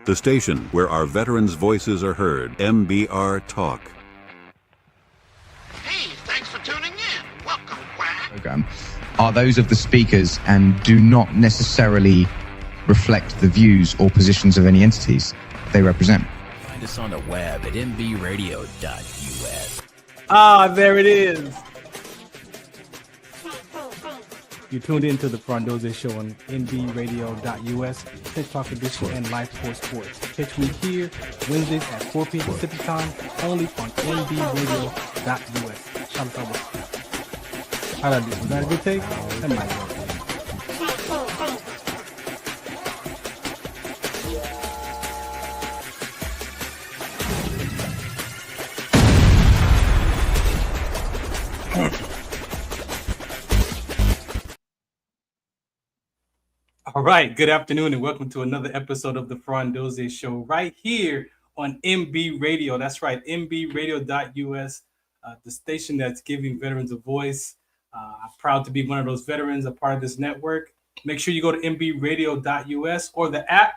The station where our veterans' voices are heard. MBR Talk. Hey, thanks for tuning in. Welcome, Quack. Program are those of the speakers and do not necessarily reflect the views or positions of any entities they represent. Find us on the web at mbradio.us. There it is. You tuned in to the Farron Dozier Show on nbradio.us, TikTok edition, and Live Sports. Catch me here Wednesdays at 4 p.m. Pacific time, only on nbradio.us. Shout out. How did I do? Was that a good take? That might be. All right, good afternoon and welcome to another episode of the Farron Dozier Show right here on MB Radio. That's right, mbradio.us, the station that's giving veterans a voice. I'm proud to be one of those veterans, a part of this network. Make sure you go to mbradio.us or the app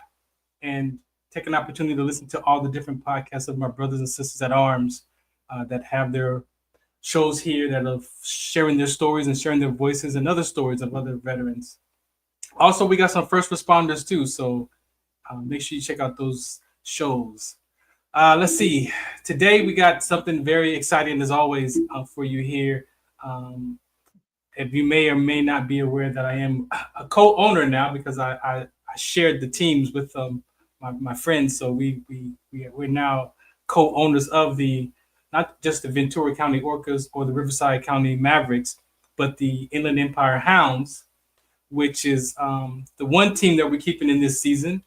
and take an opportunity to listen to all the different podcasts of my brothers and sisters at arms that have their shows here that are sharing their stories and sharing their voices and other stories of other veterans. Also, we got some first responders too, so make sure you check out those shows. Let's see. Today we got something very exciting as always for you here. If you may or may not be aware that I am a co-owner now because I shared the teams with my friends, so we're now co-owners of not just the Ventura County Orcas or the Riverside County Mavericks, but the Inland Empire Hounds, which is the one team that we're keeping in this season.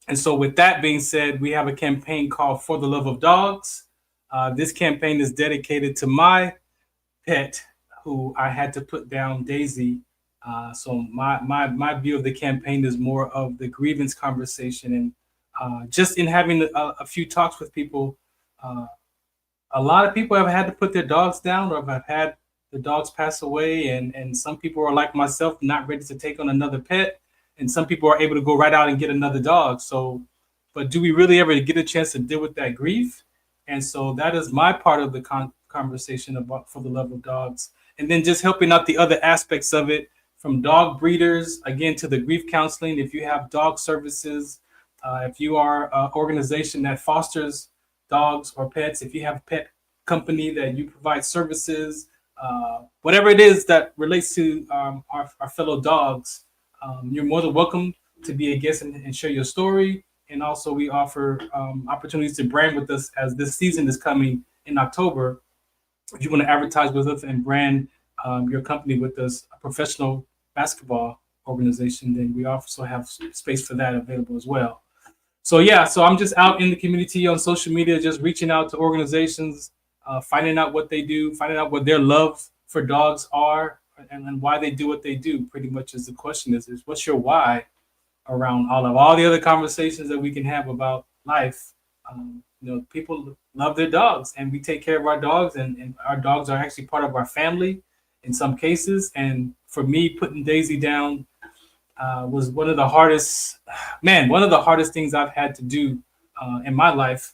And so with that being said, we have a campaign called For the Love of Dogs. This campaign is dedicated to my pet, who I had to put down, Daisy. So my view of the campaign is more of the grievance conversation. And just in having a few talks with people, a lot of people have had to put their dogs down or have had the dogs pass away, and some people are like myself, not ready to take on another pet, and some people are able to go right out and get another dog. So, but do we really ever get a chance to deal with that grief? And so that is my part of the conversation about For the Love of Dogs, and then just helping out the other aspects of it, from dog breeders again to the grief counseling. If you have dog services, if you are an organization that fosters dogs or pets, if you have a pet company that you provide services, whatever it is that relates to our fellow dogs, you're more than welcome to be a guest and share your story. And also we offer opportunities to brand with us as this season is coming in October. If you want to advertise with us and brand your company with us, a professional basketball organization, then we also have space for that available as well. So I'm just out in the community on social media, just reaching out to organizations, finding out what they do, finding out what their love for dogs are, and why they do what they do. Pretty much is the question is what's your why around all the other conversations that we can have about life. People love their dogs, and we take care of our dogs, and our dogs are actually part of our family in some cases. And for me, putting Daisy down was one of the hardest things I've had to do in my life.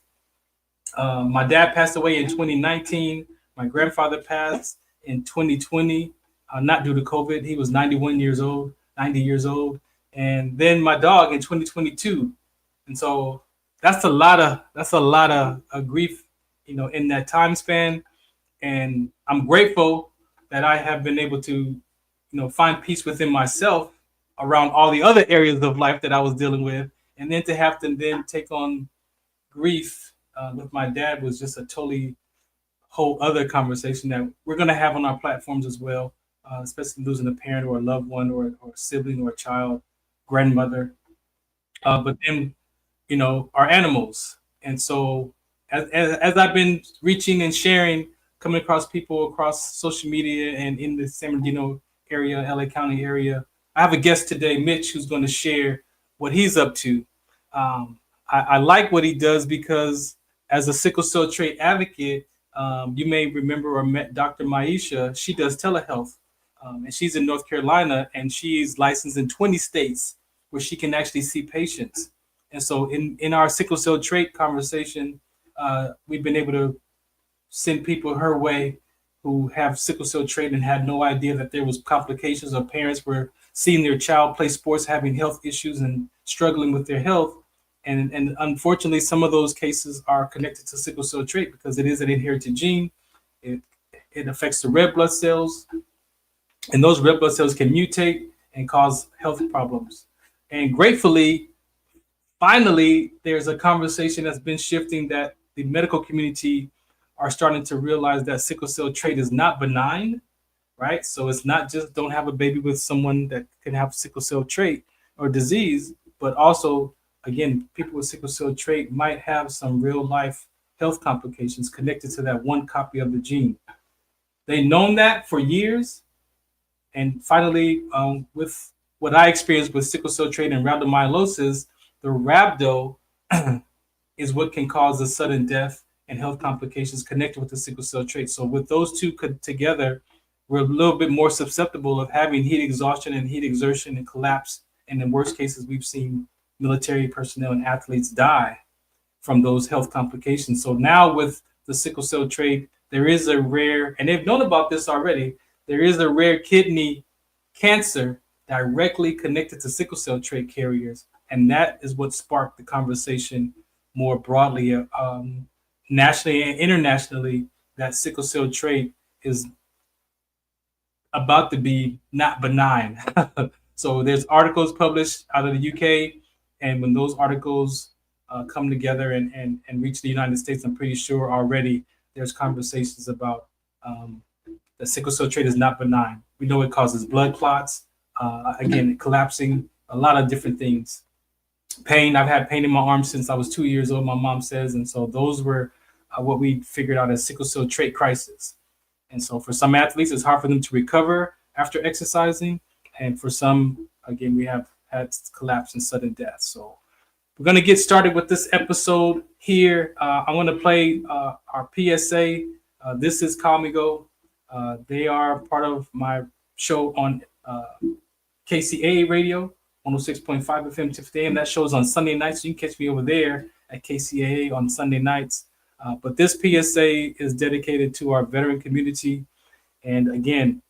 My dad passed away in 2019. My grandfather passed in 2020, not due to COVID. He was 90 years old. And then my dog in 2022. And so that's a lot of grief, in that time span. And I'm grateful that I have been able to, find peace within myself around all the other areas of life that I was dealing with. And then to have to then take on grief with my dad was just a totally whole other conversation that we're going to have on our platforms as well, especially losing a parent or a loved one or a sibling or a child, grandmother. But then, our animals. And so as I've been reaching and sharing, coming across people across social media and in the San Bernardino area, LA County area, I have a guest today, Mitch, who's going to share what he's up to. I like what he does because as a sickle cell trait advocate, you may remember or met Dr. Maisha. She does telehealth, and she's in North Carolina, and she's licensed in 20 states where she can actually see patients. And so in our sickle cell trait conversation, we've been able to send people her way who have sickle cell trait and had no idea that there was complications, or parents were seeing their child play sports, having health issues and struggling with their health. And unfortunately, some of those cases are connected to sickle cell trait because it is an inherited gene. It affects the red blood cells, and those red blood cells can mutate and cause health problems. And gratefully, finally, there's a conversation that's been shifting that the medical community are starting to realize that sickle cell trait is not benign, right? So it's not just don't have a baby with someone that can have sickle cell trait or disease, but also, again, people with sickle cell trait might have some real life health complications connected to that one copy of the gene. They've known that for years. And finally, with what I experienced with sickle cell trait and rhabdomyolysis, the rhabdo is what can cause a sudden death and health complications connected with the sickle cell trait. So with those two together, we're a little bit more susceptible of having heat exhaustion and heat exertion and collapse. And in worst cases, we've seen military personnel and athletes die from those health complications. So now with the sickle cell trait, there is a rare, and they've known about this already, there is a rare kidney cancer directly connected to sickle cell trait carriers. And that is what sparked the conversation more broadly, nationally and internationally, that sickle cell trait is about to be not benign. So there's articles published out of the UK, and when those articles come together and reach the United States, I'm pretty sure already there's conversations about the sickle cell trait is not benign. We know it causes blood clots, again, collapsing, a lot of different things. Pain, I've had pain in my arm since I was 2 years old, my mom says. And so those were what we figured out as sickle cell trait crisis. And so for some athletes, it's hard for them to recover after exercising. And for some, again, we have had collapse and sudden death. So we're going to get started with this episode here. I want to play our PSA. This is Comigo. They are part of my show on KCAA radio, 106.5 FM to 50 AM. That show's on Sunday nights. So you can catch me over there at KCAA on Sunday nights. But this PSA is dedicated to our veteran community. And again,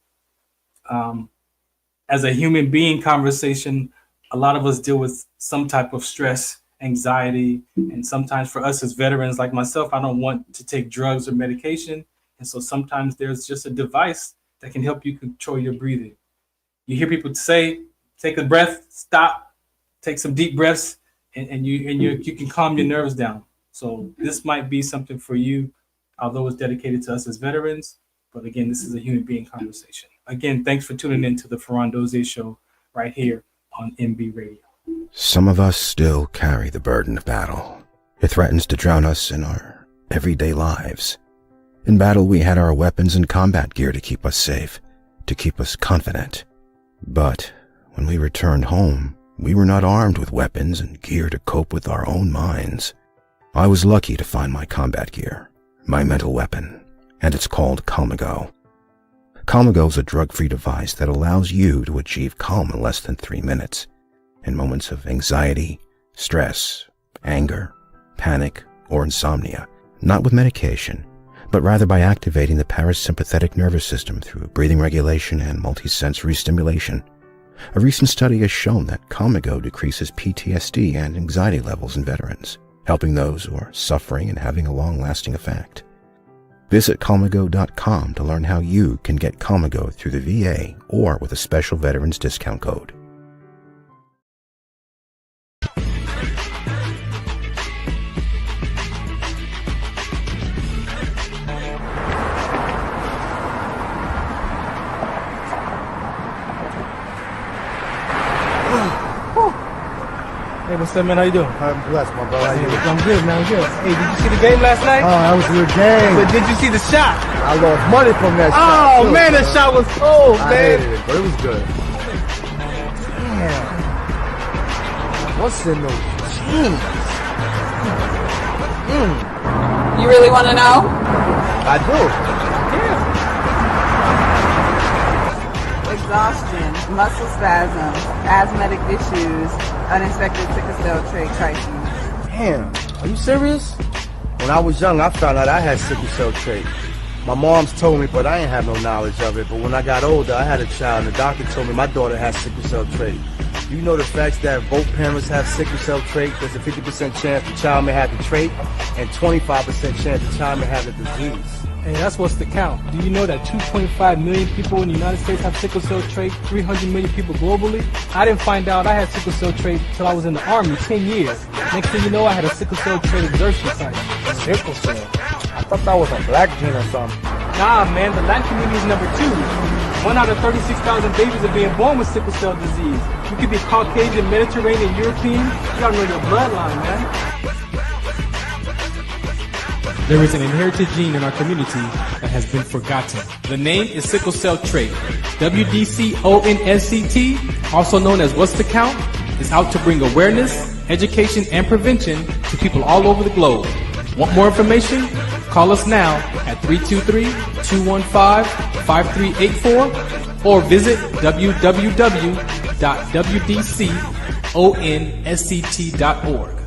as a human being conversation, a lot of us deal with some type of stress, anxiety, and sometimes for us as veterans like myself, I don't want to take drugs or medication. And so sometimes there's just a device that can help you control your breathing. You hear people say, take a breath, stop, take some deep breaths, and you can calm your nerves down. So this might be something for you, although it's dedicated to us as veterans. But again, this is a human being conversation. Again, thanks for tuning in to the Farron Dozier Show right here on MB Radio. Some of us still carry the burden of battle. It threatens to drown us in our everyday lives. In battle, we had our weapons and combat gear to keep us safe, to keep us confident. But when we returned home, we were not armed with weapons and gear to cope with our own minds. I was lucky to find my combat gear, my mental weapon, and it's called Comigo. Comigo is a drug-free device that allows you to achieve calm in less than 3 minutes. In moments of anxiety, stress, anger, panic, or insomnia, not with medication, but rather by activating the parasympathetic nervous system through breathing regulation and multisensory stimulation. A recent study has shown that Comigo decreases PTSD and anxiety levels in veterans, helping those who are suffering and having a long-lasting effect. Visit Comigo.com to learn how you can get Comigo through the VA or with a special veterans discount code. Hey, what's up, man? How you doing? I'm blessed, my brother. How you doing? I'm good, man. I'm good. Hey, did you see the game last night? Oh, that was a good game. But did you see the shot? I lost money from that shot. Oh, too, man, that shot was cold, I man. hated it, but it was good. Damn. What's in those jeans? You really want to know? I do. Exhaustion. muscle spasms, asthmatic issues, unexpected sickle cell trait crises. Damn, are you serious? When I was young, I found out I had sickle cell trait. My mom's told me, but I ain't have no knowledge of it. But when I got older, I had a child, and the doctor told me my daughter has sickle cell trait. You know the facts that both parents have sickle cell trait, there's a 50% chance the child may have the trait, and 25% chance the child may have the disease. Hey, that's what's the count. Do you know that 2.5 million people in the United States have sickle cell trait, 300 million people globally? I didn't find out I had sickle cell trait until I was in the Army, 10 years. Next thing you know, I had a sickle cell trait exertion site. Sickle cell? I thought that was a black gene or something. Nah, man, the Latin community is number 2. 1 out of 36,000 babies are being born with sickle cell disease. You could be Caucasian, Mediterranean, European. You gotta know your bloodline, man. There is an inherited gene in our community that has been forgotten. The name is sickle cell trait. WDCONSCT, also known as What's the Count, is out to bring awareness, education, and prevention to people all over the globe. Want more information? Call us now at 323-215-5384 or visit www.wdconsct.org.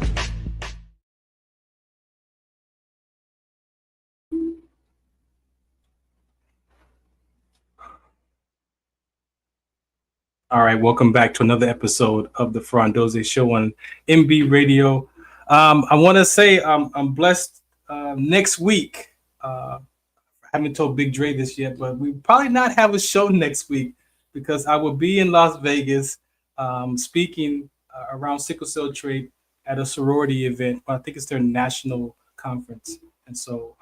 All right, welcome back to another episode of the Farron Dozier Show on MB Radio. I want to say I'm blessed. Next week, I haven't told Big Dre this yet, but we probably not have a show next week because I will be in Las Vegas speaking around sickle cell trait at a sorority event. I think it's their national conference, and so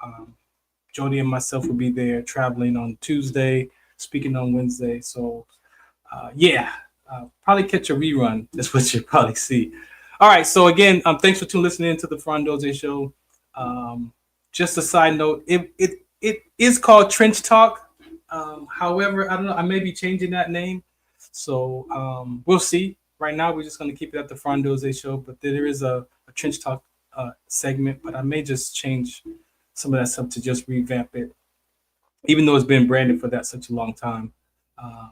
Jody and myself will be there traveling on Tuesday, speaking on Wednesday. So. Probably catch a rerun. That's what you'll probably see. All right. So again, thanks for listening to the Farron Dozier Show. Just a side note, it is called Trench Talk. However, I don't know. I may be changing that name. So we'll see. Right now, we're just going to keep it at the Farron Dozier Show. But there is a Trench Talk segment. But I may just change some of that stuff to just revamp it, even though it's been branded for that such a long time.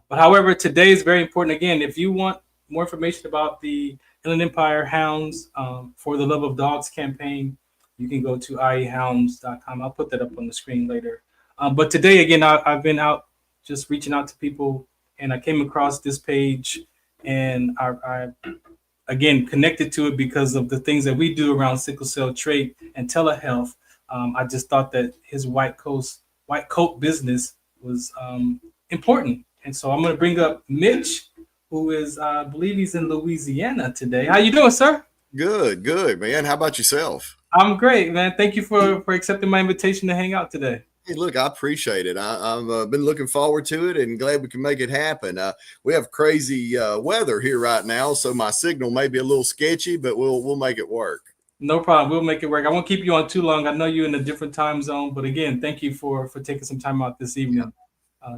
But however, today is very important. Again, if you want more information about the Inland Empire Hounds for the Love of Dogs campaign, you can go to iehounds.com. I'll put that up on the screen later. But today, again, I've been out just reaching out to people, and I came across this page, and I again connected to it because of the things that we do around sickle cell trait and telehealth. I just thought that his white coat business was important. And so I'm going to bring up Mitch, who is, I believe he's in Louisiana today. How you doing, sir? Good, man. How about yourself? I'm great, man. Thank you for accepting my invitation to hang out today. Hey, look, I appreciate it. I've been looking forward to it and glad we can make it happen. We have crazy weather here right now, so my signal may be a little sketchy, but we'll make it work. No problem. We'll make it work. I won't keep you on too long. I know you're in a different time zone, but again, thank you for taking some time out this evening.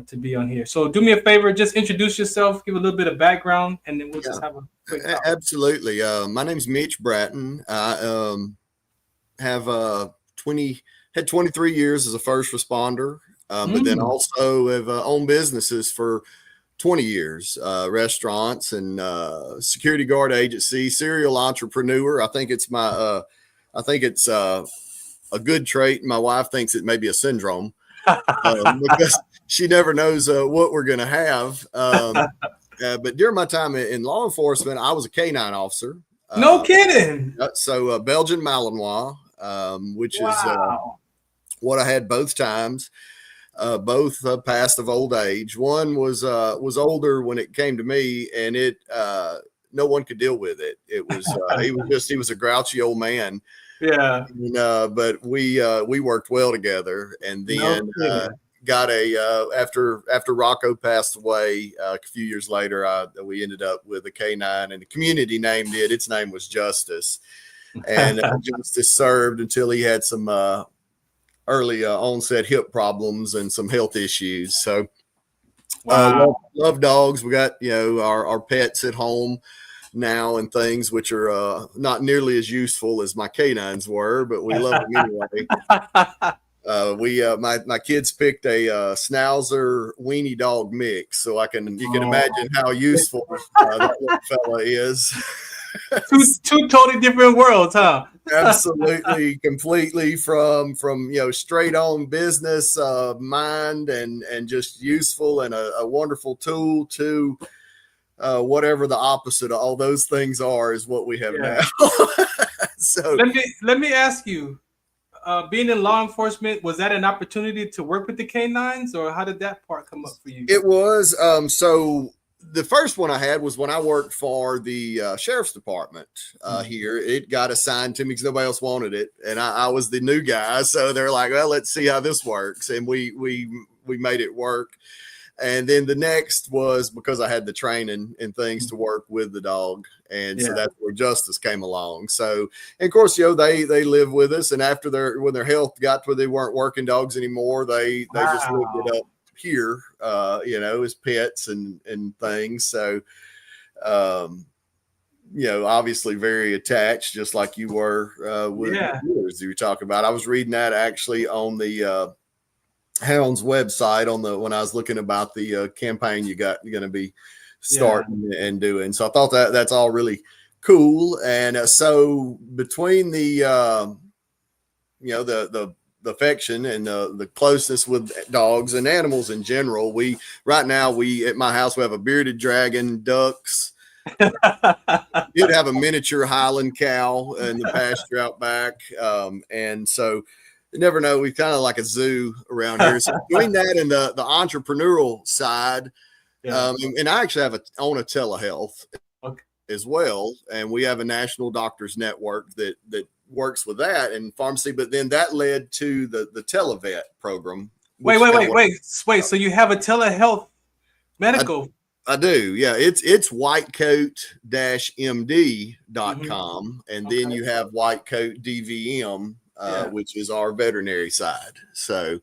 To be on here. So do me a favor, just introduce yourself, give a little bit of background, and then we'll just have a quick talk. Absolutely. My name's Mitch Bratton. I have 23 years as a first responder, but then also have owned businesses for 20 years, restaurants and security guard agency, serial entrepreneur. I think it's a good trait. My wife thinks it may be a syndrome. Because she never knows what we're going to have. But during my time in law enforcement, I was a canine officer. No kidding. So Belgian Malinois, which is what I had both times. Both passed of old age. One was older when it came to me, and it no one could deal with it. It was he was a grouchy old man. Yeah. And, but we worked well together, and then got after Rocco passed away a few years later, we ended up with a canine, and the community named it. Its name was Justice, and Justice served until he had some early onset hip problems and some health issues. So love dogs. We got our pets at home now and things, which are not nearly as useful as my canines were, but we love them anyway. My kids picked a Schnauzer weenie dog mix, so you can imagine how useful that little fella is. two totally different worlds, huh? Absolutely, completely from straight on business mind and just useful and a wonderful tool to whatever the opposite of all those things are is what we have now. So let me ask you, being in law enforcement, was that an opportunity to work with the canines, or how did that part come up for you? It was. So the first one I had was when I worked for the sheriff's department here. It got assigned to me because nobody else wanted it, and I was the new guy. So they're like, "Well, let's see how this works," and we made it work. And then the next was because I had the training and things to work with the dog. And so that's where Justice came along. So, and of course, they live with us. And after when their health got to where they weren't working dogs anymore, they just lived it up here, as pets and things. So, obviously very attached, just like you were with yours you were talking about. I was reading that actually on the Hound's website when I was looking about the campaign you're going to be starting and doing. So I thought that's all really cool. And so between the affection and the closeness with dogs and animals in general, right now at my house we have a bearded dragon, ducks. You'd have a miniature Highland cow in the pasture out back, and so. You never know. We've kind of like a zoo around here. So between that and the entrepreneurial side, and I actually own a telehealth as well, and we have a national doctors network that works with that and pharmacy. But then that led to the televet program. Wait. So you have a telehealth medical? I do. Yeah, it's whitecoat-md.com, and then you have Whitecoat DVM. Which is our veterinary side. So,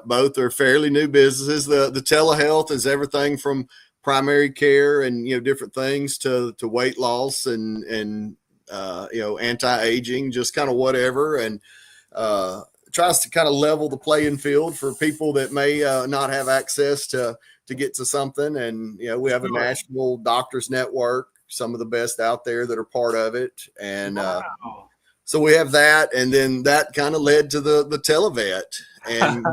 both are fairly new businesses. The telehealth is everything from primary care and different things to weight loss and anti-aging, just kind of whatever, and tries to kind of level the playing field for people that may not have access to get to something. And we have a national doctors network, some of the best out there that are part of it, and so we have that, and then that kind of led to the televet, and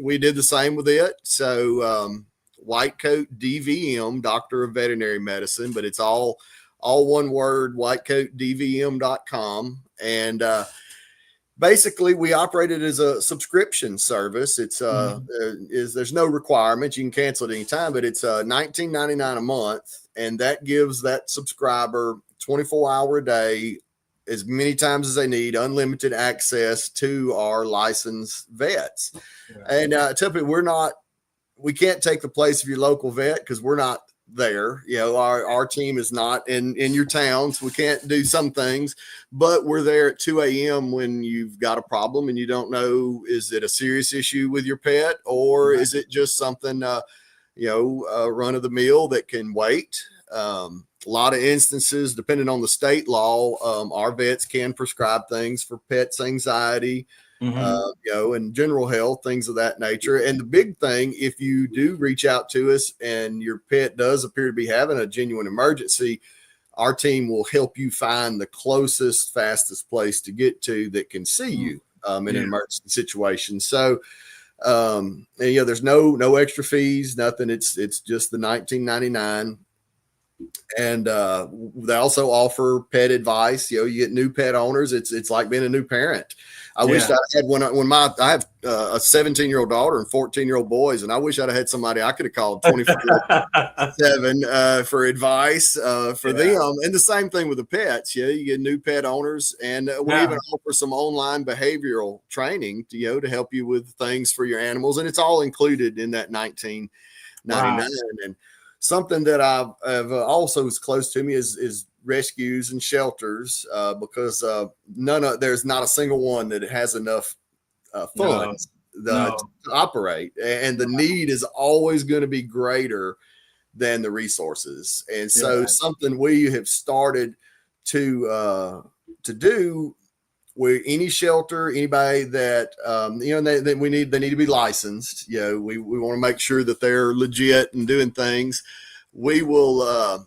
we did the same with it. So Whitecoat DVM, Doctor of Veterinary Medicine, but it's all one word, whitecoatdvm.com. And basically we operate it as a subscription service. It's there's no requirement. You can cancel at any time, but it's $19.99 a month, and that gives that subscriber 24-hour a day, as many times as they need, unlimited access to our licensed vets. And typically we can't take the place of your local vet because we're not there. Our team is not in your town, so we can't do some things, but we're there at 2 a.m. when you've got a problem and you don't know, is it a serious issue with your pet, or is it just something, run of the mill that can wait? A lot of instances, depending on the state law, our vets can prescribe things for pets' anxiety, and general health, things of that nature. And the big thing, if you do reach out to us and your pet does appear to be having a genuine emergency, our team will help you find the closest, fastest place to get to that can see you in an emergency situation. So, there's no extra fees, nothing. It's just the $19.99. And they also offer pet advice. You get new pet owners. It's like being a new parent. I wish I had I have a 17-year-old daughter and 14-year-old boys, and I wish I'd have had somebody I could have called 24/7 for advice for them. And the same thing with the pets. You get new pet owners, and we even offer some online behavioral training to help you with things for your animals, and it's all included in that $19.99. And something that I've also is close to me is rescues and shelters, because there's not a single one that has enough funds to operate, and the need is always going to be greater than the resources. And so something we have started to do any shelter, anybody that they need to be licensed. We want to make sure that they're legit and doing things. We will.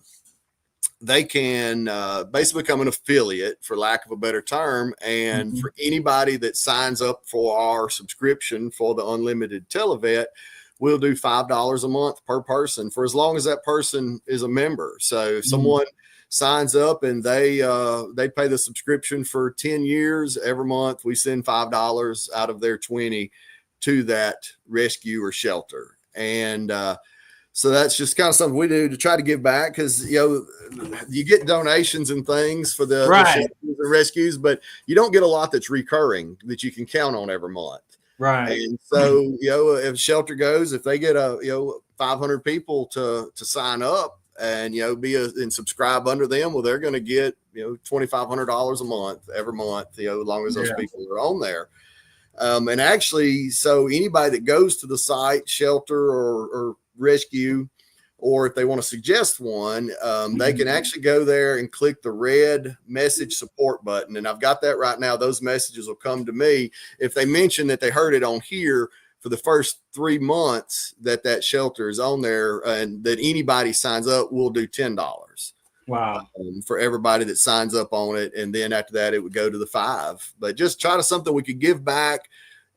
They can basically become an affiliate, for lack of a better term. And for anybody that signs up for our subscription for the unlimited televet, we'll do $5 a month per person for as long as that person is a member. So if someone signs up and they pay the subscription for 10 years, every month we send $5 out of their 20 to that rescue or shelter. And so that's just kind of something we do to try to give back, because you get donations and things for the rescues, but you don't get a lot that's recurring that you can count on every month. Right. And so if shelter goes, if they get 500 people to sign up and and subscribe under them, well, they're going to get $2,500 a month every month, as long as those people are on there. And actually, so anybody that goes to the site, shelter or rescue, or if they want to suggest one, they can actually go there and click the red message support button. And I've got that right now. Those messages will come to me if they mention that they heard it on here. For the first 3 months that shelter is on there, and that anybody signs up, we'll do $10. Wow. For everybody that signs up on it. And then after that, it would go to the $5. But just try to something we could give back.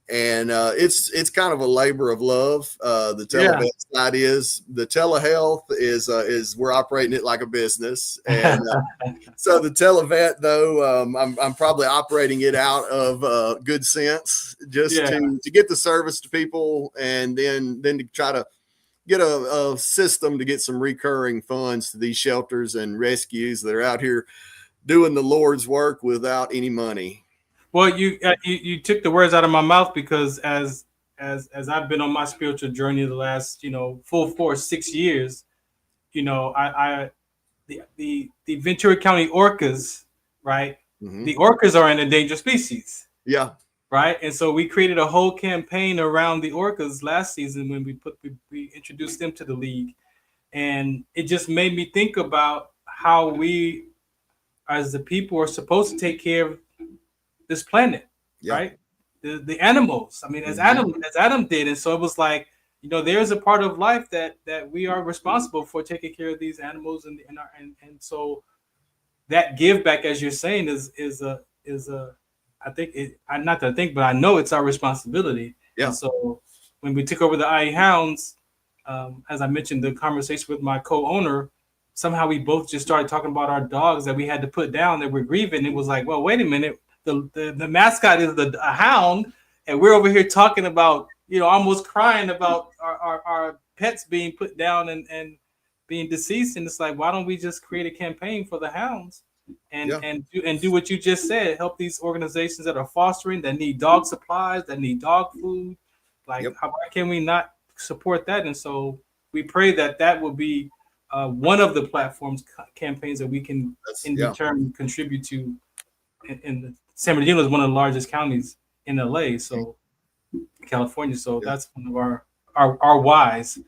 And it's kind of a labor of love. The televet side is. The telehealth is we're operating it like a business. And so the televet, though, I'm probably operating it out of good sense, just to get the service to people, and then to try to get a system to get some recurring funds to these shelters and rescues that are out here doing the Lord's work without any money. Well, you took the words out of my mouth, because as I've been on my spiritual journey the last full 6 years, the Ventura County orcas, right? The orcas are an endangered species. Yeah. Right. And so we created a whole campaign around the orcas last season when we introduced them to the league, and it just made me think about how we, as the people, are supposed to take care of this planet, right? The animals. I mean, as Adam did. And so it was like, there's a part of life that we are responsible for, taking care of these animals, and so that give back, as you're saying, is a but I know it's our responsibility. Yeah. And so when we took over the IE Hounds, as I mentioned, the conversation with my co-owner, somehow we both just started talking about our dogs that we had to put down, that we're grieving. It was like, well, wait a minute. The mascot is a hound, and we're over here talking about, almost crying about our pets being put down and being deceased. And it's like, why don't we just create a campaign for the hounds and do what you just said, help these organizations that are fostering, that need dog supplies, that need dog food. Like, why can we not support that? And so we pray that will be one of the platforms, campaigns that we can turn contribute to. In San Bernardino is one of the largest counties in LA, so California. So that's one of our whys.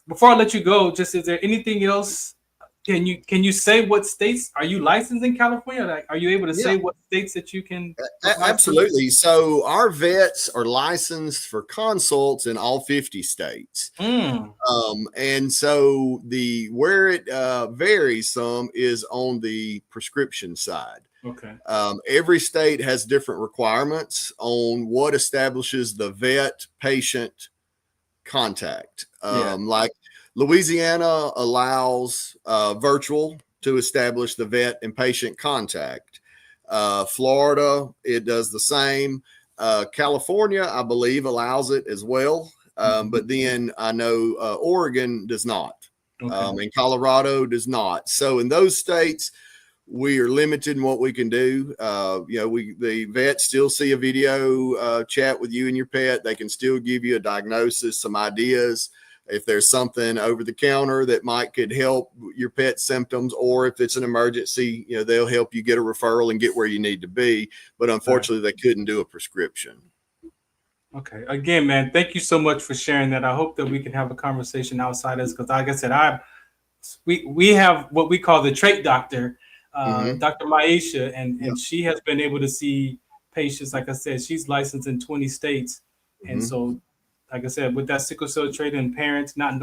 Before I let you go, is there anything else? Can you say what states are you licensed in California? Like, are you able to say what states that you can? Absolutely. So our vets are licensed for consults in all 50 states. And so where it varies some is on the prescription side. Okay. Every state has different requirements on what establishes the vet patient contact. Like Louisiana allows virtual to establish the vet and patient contact. Florida, it does the same. California, I believe, allows it as well. But then I know Oregon does not. And Colorado does not. So in those states, we are limited in what we can do. The vets still see a video chat with you and your pet. They can still give you a diagnosis, some ideas. If there's something over the counter that could help your pet's symptoms, or if it's an emergency, they'll help you get a referral and get where you need to be. But unfortunately, they couldn't do a prescription. Okay. Again, man, thank you so much for sharing that. I hope that we can have a conversation outside of this, because like I said, we have what we call the trait doctor. Dr. Maisha, and she has been able to see patients. Like I said, she's licensed in 20 states. And so, like I said, with that sickle cell trait and parents not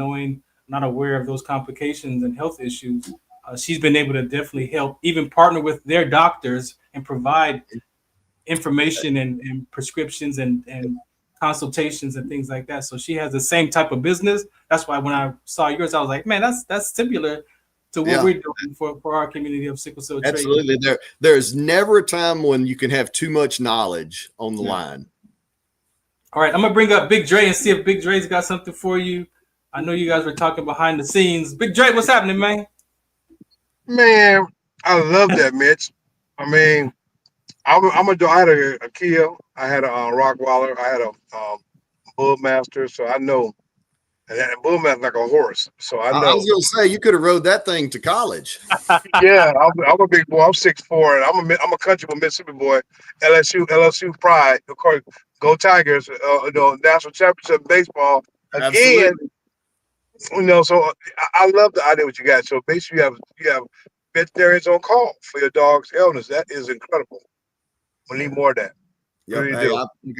aware of those complications and health issues, she's been able to definitely help, even partner with their doctors and provide information and prescriptions and consultations and things like that. So she has the same type of business. That's why when I saw yours, I was like, man, that's similar to what we're doing for our community of sickle cell trait. Absolutely. There's never a time when you can have too much knowledge on the line. All right, I'm gonna bring up Big Dre and see if Big Dre's got something for you. I know you guys were talking behind the scenes. Big Dre, what's happening, man? Man, I love that, Mitch. I mean, I had a Kia, I had a Rockwaller, I had a Bullmaster, so I know. And that Bullmaster's like a horse, so I know. I was gonna say you could have rode that thing to college. Yeah, I'm a big boy. I'm 6'4", and I'm a country boy, Mississippi boy. LSU pride, of course. Go Tigers! National championship baseball again. Absolutely. So I love the idea what you got. So basically, you have veterinarians on call for your dog's illness. That is incredible. We need more of that. Yep. Hey,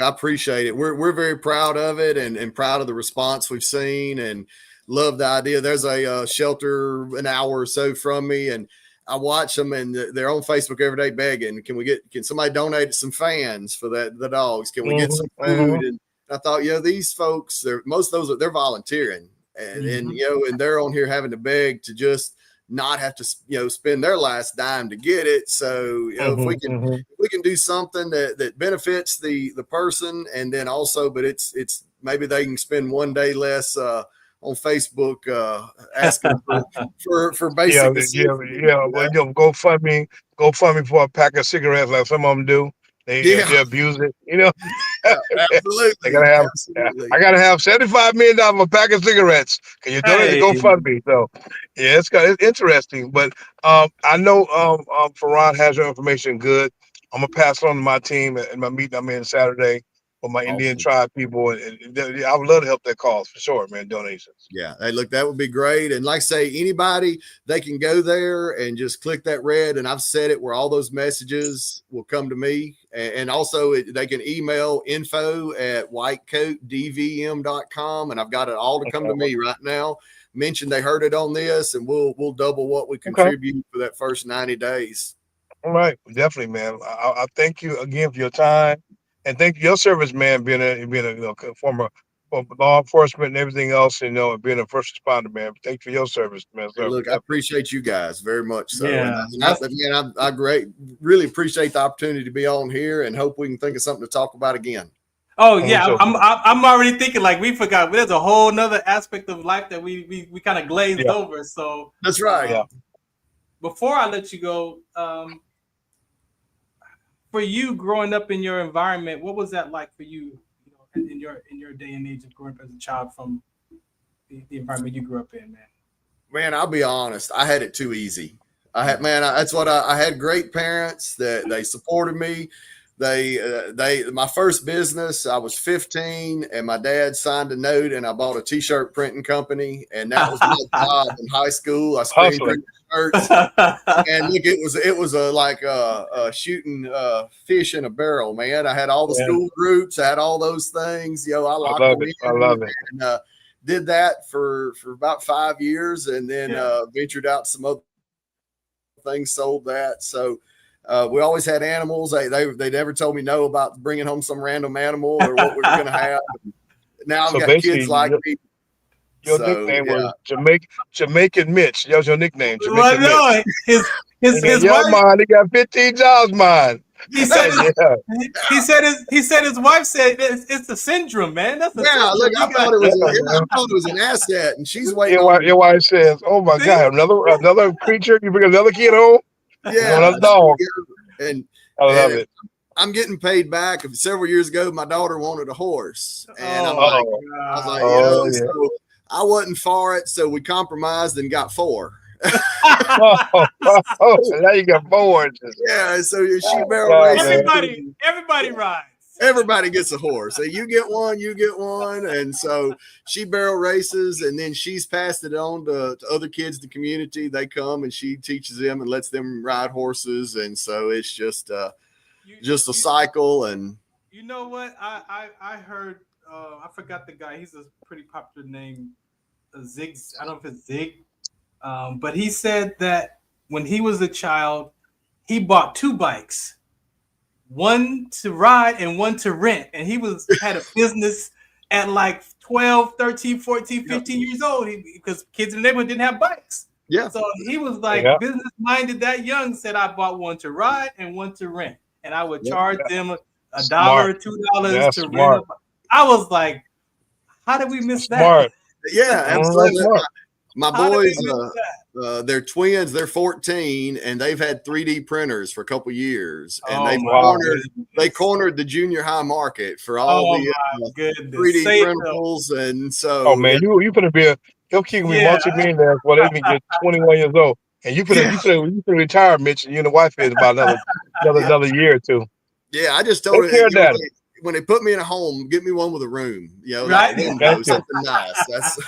I appreciate it. We're very proud of it and proud of the response we've seen and love the idea. There's a shelter an hour or so from me, and I watch them, and they're on Facebook every day begging, can somebody donate some fans for the dogs? Can we get some food? And I thought, these folks, most of those they're volunteering, and and they're on here having to beg to just not have to spend their last dime to get it. So if we can do something that benefits the person, and then also, but it's maybe they can spend one day less on Facebook asking for basic Well, go fund me for a pack of cigarettes like some of them do. They abuse it, Absolutely. I gotta have $75 million for a pack of cigarettes. Can you donate to GoFundMe? So it's interesting. But I know Farron has your information good. I'm gonna pass it on to my team at my meeting I'm in Saturday with my Indian tribe people, and I would love to help that cause for sure, man. Donations. Yeah, hey, look, that would be great. And like I say, anybody, they can go there and just click that red, and I've set it where all those messages will come to me. And also they can email info@whitecoatdvm.com, and I've got it all to come to me right now. Mention they heard it on this, and we'll double what we contribute for that first 90 days. All right, definitely, man. I thank you again for your time. And thank you, your service, man, being a former law enforcement and everything else, and being a first responder, man. Thank you for your service, man. Hey, look, I appreciate you guys very much. So, yeah. I really appreciate the opportunity to be on here, and hope we can think of something to talk about again. Oh yeah, I'm already thinking like we forgot. There's a whole nother aspect of life that we kind of glazed over. So that's right. Before I let you go, for you growing up in your environment, what was that like for you, in your day and age of growing up as a child from the environment you grew up in, man? Man, I'll be honest, I had it too easy. I had great parents that they supported me. My first business, I was 15, and my dad signed a note, and I bought a t-shirt printing company, and that was my job in high school. I screen printed shirts, and look, it was like shooting fish in a barrel, man. I had all the school groups, I had all those things. I locked them in. I love it. And, did that for about 5 years, and then ventured out some other things, sold that. So. We always had animals. They never told me no about bringing home some random animal or what we were going to have. Now I've got kids like me. Your nickname was Jamaican Mitch. That was your nickname, Jamaican Mitch. His wife, man, he got 15 jobs, man. He said his wife said it's the syndrome, man. That's look, I thought it was an asset, and she's waiting. Your wife says, "Oh my God, another creature. You bring another kid home." Yeah, dog. And I love it. I'm getting paid back. Several years ago, my daughter wanted a horse, and so I wasn't for it, so we compromised and got 4. Now you got 4. Yeah, so she barrel races. Everybody rides. Everybody gets a horse. So you get one. And so she barrel races, and then she's passed it on to other kids in the community. They come and she teaches them and lets them ride horses. And so it's just a cycle. And you know what? I heard, I forgot the guy. He's a pretty popular name, Zig. I don't know if it's Zig, but he said that when he was a child, he bought 2 bikes, one to ride and one to rent. And he had a business at like 12, 13, 14, 15 years old because kids in the neighborhood didn't have bikes. Yeah. So he was like business minded that young, said I bought one to ride and one to rent. And I would charge them $1, $2 to rent. I was like, how did we miss that? Yeah, absolutely. My boys, they're twins. They're 14, and they've had 3D printers for a couple years, and they cornered the junior high market for all the 3D printables. And so, man, you gonna be he'll keep me multi-millionaire before they even get 21 years old, and you could retire, Mitch. You and the wife is about another year or two. Yeah, I just told him when they put me in a home, get me one with a room. You know, right? Like window, something nice. That's.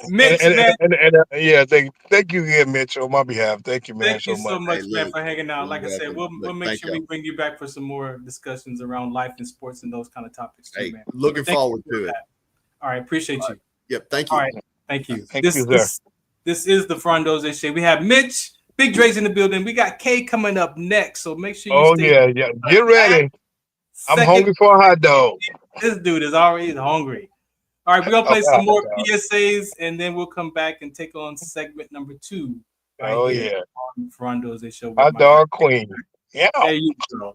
Mitch, thank you again, Mitch, on my behalf. Thank you, man. Thank you so much, man, for hanging out. Like I said, we'll make sure we bring you back for some more discussions around life and sports and those kind of topics too, man. Looking forward to it. All right, appreciate you. Yep, thank you. All right, thank you. This is the Farron Dozier Show. We have Mitch, Big Dre's in the building. We got Kay coming up next, so make sure you stay. Yeah. Get ready. I'm hungry for a hot dog. This dude is already hungry. All right, we're going to play some more PSAs, and then we'll come back and take on segment number 2. On Farron Dozier Show. Hot dog queen. Yeah. There you go.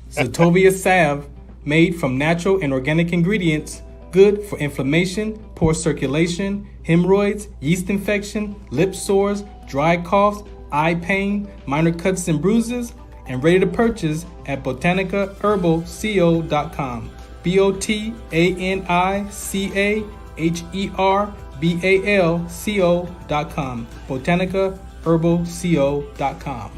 Zetovia salve, made from natural and organic ingredients, good for inflammation, poor circulation, hemorrhoids, yeast infection, lip sores, dry coughs, eye pain, minor cuts and bruises, and ready to purchase at botanicaherbalco.com. BOTANICAHERBALCO.com. botanicaherbalco.com.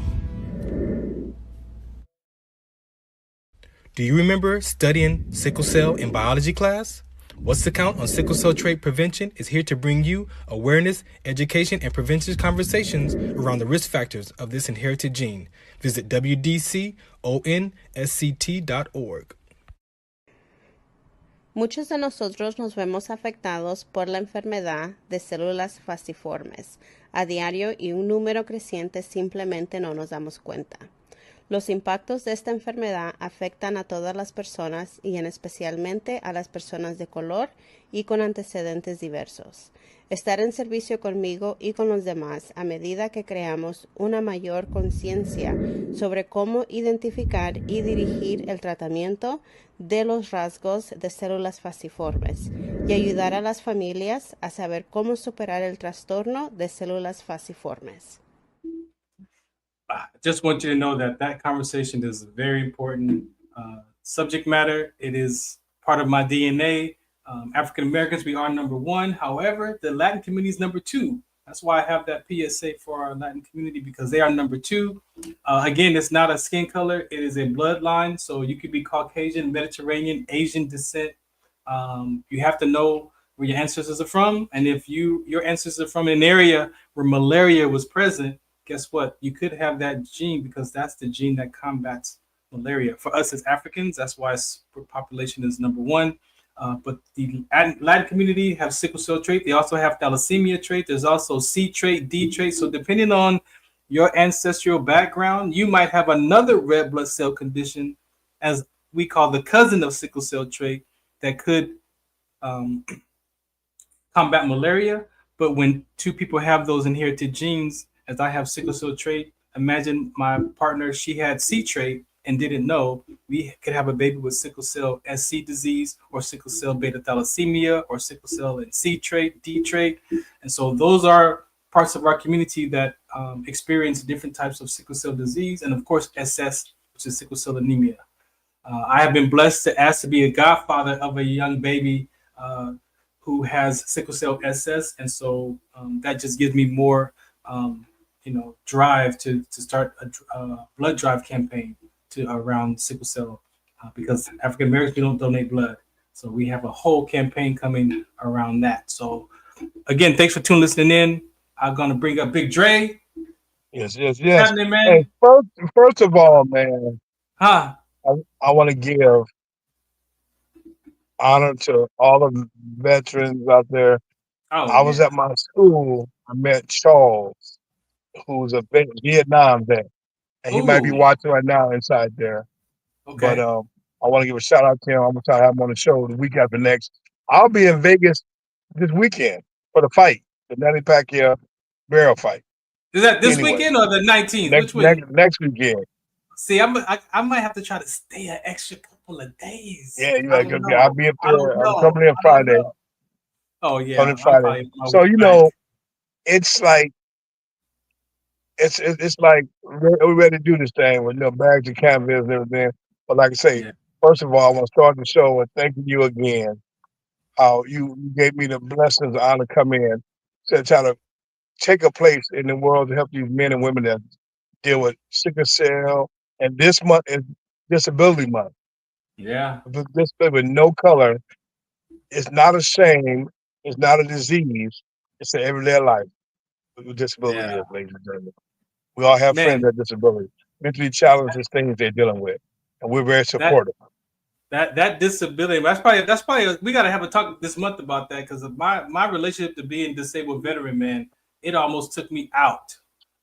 Do you remember studying sickle cell in biology class? What's the Count on Sickle Cell Trait Prevention is here to bring you awareness, education, and prevention conversations around the risk factors of this inherited gene. Visit wdconsct.org. Muchos de nosotros nos vemos afectados por la enfermedad de células falciformes a diario y un número creciente simplemente no nos damos cuenta. Los impactos de esta enfermedad afectan a todas las personas y en especialmente a las personas de color y con antecedentes diversos. Estar en servicio conmigo y con los demás a medida que creamos una mayor conciencia sobre cómo identificar y dirigir el tratamiento de los rasgos de células falciformes y ayudar a las familias a saber cómo superar el trastorno de células falciformes. I just want you to know that conversation is a very important subject matter. It is part of my DNA. African Americans, we are number 1. However, the Latin community is number 2. That's why I have that PSA for our Latin community, because they are number 2. Again, it's not a skin color. It is a bloodline. So you could be Caucasian, Mediterranean, Asian descent. You have to know where your ancestors are from. And if your ancestors are from an area where malaria was present, guess what? You could have that gene because that's the gene that combats malaria. For us as Africans, that's why population is number 1. But the Latin community have sickle cell trait. They also have thalassemia trait. There's also C trait, D trait. So depending on your ancestral background, you might have another red blood cell condition, as we call the cousin of sickle cell trait, that could combat malaria. But when 2 people have those inherited genes, as I have sickle cell trait, imagine my partner, she had C trait and didn't know, we could have a baby with sickle cell SC disease or sickle cell beta thalassemia or sickle cell and C trait, D trait. And so those are parts of our community that experience different types of sickle cell disease. And of course, SS, which is sickle cell anemia. I have been blessed to ask to be a godfather of a young baby who has sickle cell SS. And so that just gives me more drive to start a blood drive campaign around sickle cell because African Americans, we don't donate blood. So we have a whole campaign coming around that. So again, thanks for listening in. I'm gonna bring up Big Dre. Yes. What's happening, man? Hey, first of all, man, I want to give honor to all the veterans out there. I was at my school. I met Charles, who's a Vietnam vet, and he might be watching right now inside there. Okay. But I want to give a shout out to him. I'm gonna try to have him on the show the week after next. I'll be in Vegas this weekend for the fight, the Manny Pacquiao barrel fight. Is that this weekend or the 19th? Next weekend. See, I might have to try to stay an extra couple of days. Yeah, you gotta go. I'll be up there. I'm coming in Friday. Oh yeah, coming Friday. So it's like it's like we're ready to do this thing with bags and canvas and everything. But like I say, first of all, I want to start the show with thanking you again. How you gave me the blessings and honor to come in to try to take a place in the world to help these men and women that deal with sickle cell. And this month is Disability Month. Yeah. Disability with no color. It's not a shame. It's not a disease. It's an everyday life. What disability is, ladies and gentlemen. We all have friends with disabilities. Mentally challenged is things they're dealing with. And we're very supportive. That disability, that's probably we gotta have a talk this month about that, because my relationship to being disabled veteran, man, it almost took me out.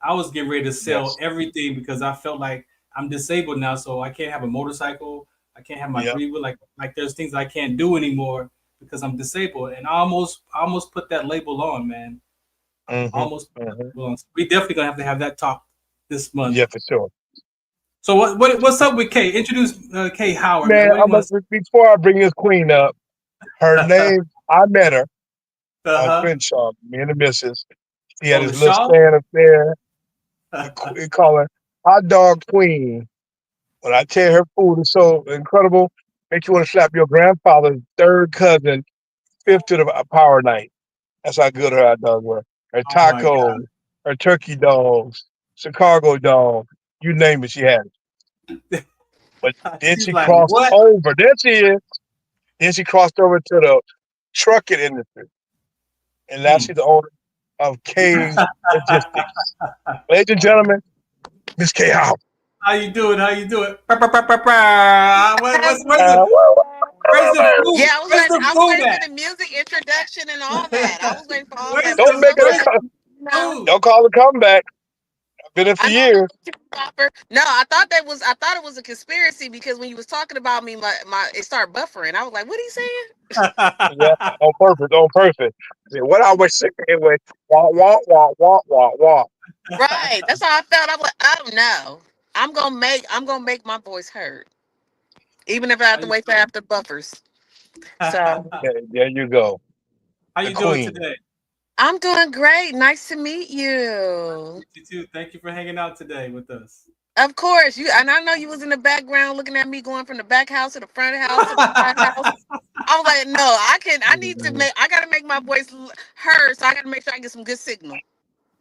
I was getting ready to sell everything because I felt like I'm disabled now, so I can't have a motorcycle, I can't have my free will, like there's things I can't do anymore because I'm disabled. And I almost put that label on, man. Almost put that label on. We definitely gonna have to have that talk this month. Yeah, for sure. So what's up with Kay? Introduce Kay Howard. Man, before I bring this queen up, her name, I met her on Crenshaw, me and the missus. She had this little stand up there. We call her Hot Dog Queen. When I tell her food is so incredible, make you want to slap your grandfather's third cousin, fifth to the power night. That's how good her hot dogs were. Her tacos, her turkey dogs, Chicago dog, you name it, she had it. But then she crossed over. There she is. Then she crossed over to the trucking industry. And now she's the owner of K Logistics. Ladies and gentlemen, Miss K Howard. How you doing? Where's the food? Yeah, I was waiting for the music introduction and all that. I was waiting for all that. Don't call it a comeback. I've been in for years. No, I thought it was a conspiracy, because when you was talking about me, it started buffering. I was like, what are you saying? Yeah, on purpose. What I was saying was wah wah wah wah wah wah. Right. That's how I felt. I was like, oh no. I'm gonna make my voice heard. Even if I have to wait for after buffers. So there you go. How you doing today? I'm doing great. Nice to meet you. You too. Thank you for hanging out today with us. Of course. And I know you was in the background looking at me going from the back house to the front house to the front house. I was like, no, I gotta make my voice heard, so I gotta make sure I get some good signal.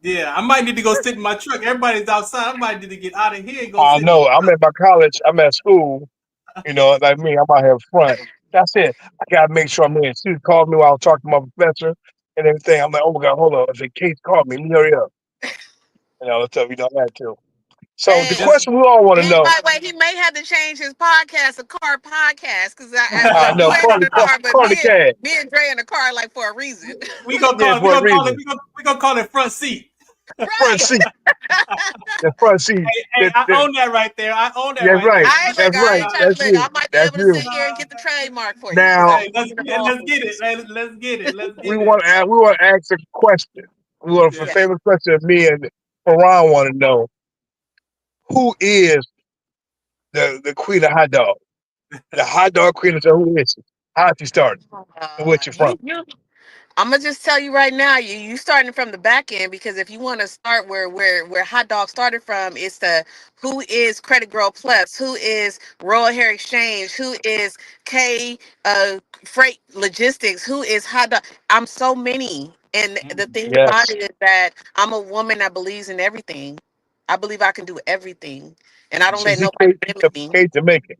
Yeah, I might need to go sit in my truck. Everybody's outside. I might need to get out of here and go. I know. I'm at my college. I'm at school. Like me, I'm out here front. That's it. I gotta make sure I'm in. She called me while I was talking to my professor and everything. I'm like, oh my God, hold on. I said, Kate called me. Let me hurry up. Let's tell you that too. So the question we all want to know. Wait, he may have to change his podcast to car podcast, because I know. Me and Dre in the car for a reason. We gonna call it front seat. The front seat. The front seat. Hey, I own that right there. I own that. That's right. That's right. I might be able to sit here and get the trademark for you. Now, let's get it. Let's get it. We want to ask a question. We want a famous question. Me and Farron want to know, who is the queen of hot dog? The hot dog queen. Who is she? How did she start? And where you from? I'm gonna just tell you right now, you starting from the back end, because if you want to start where hot dog started from, it's who is Credit Girl Plus, who is Royal Hair Exchange, who is K Freight Logistics, who is hot dog. I'm so many, and the thing about it is that I'm a woman that believes in everything. I believe I can do everything, and I don't let nobody limit me. Kate Jamaican.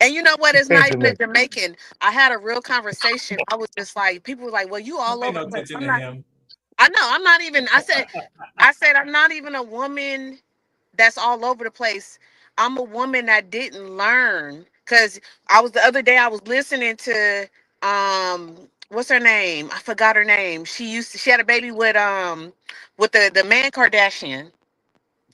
And you know what? It's not even Jamaican. I had a real conversation. I was just like, people were like, "Well, you all Don't pay over no the place." attention I'm to not. him. I know. I'm not even. I said I'm not even a woman that's all over the place. I'm a woman that didn't learn because I was the other day. I was listening to what's her name? I forgot her name. She had a baby with the man Kardashian.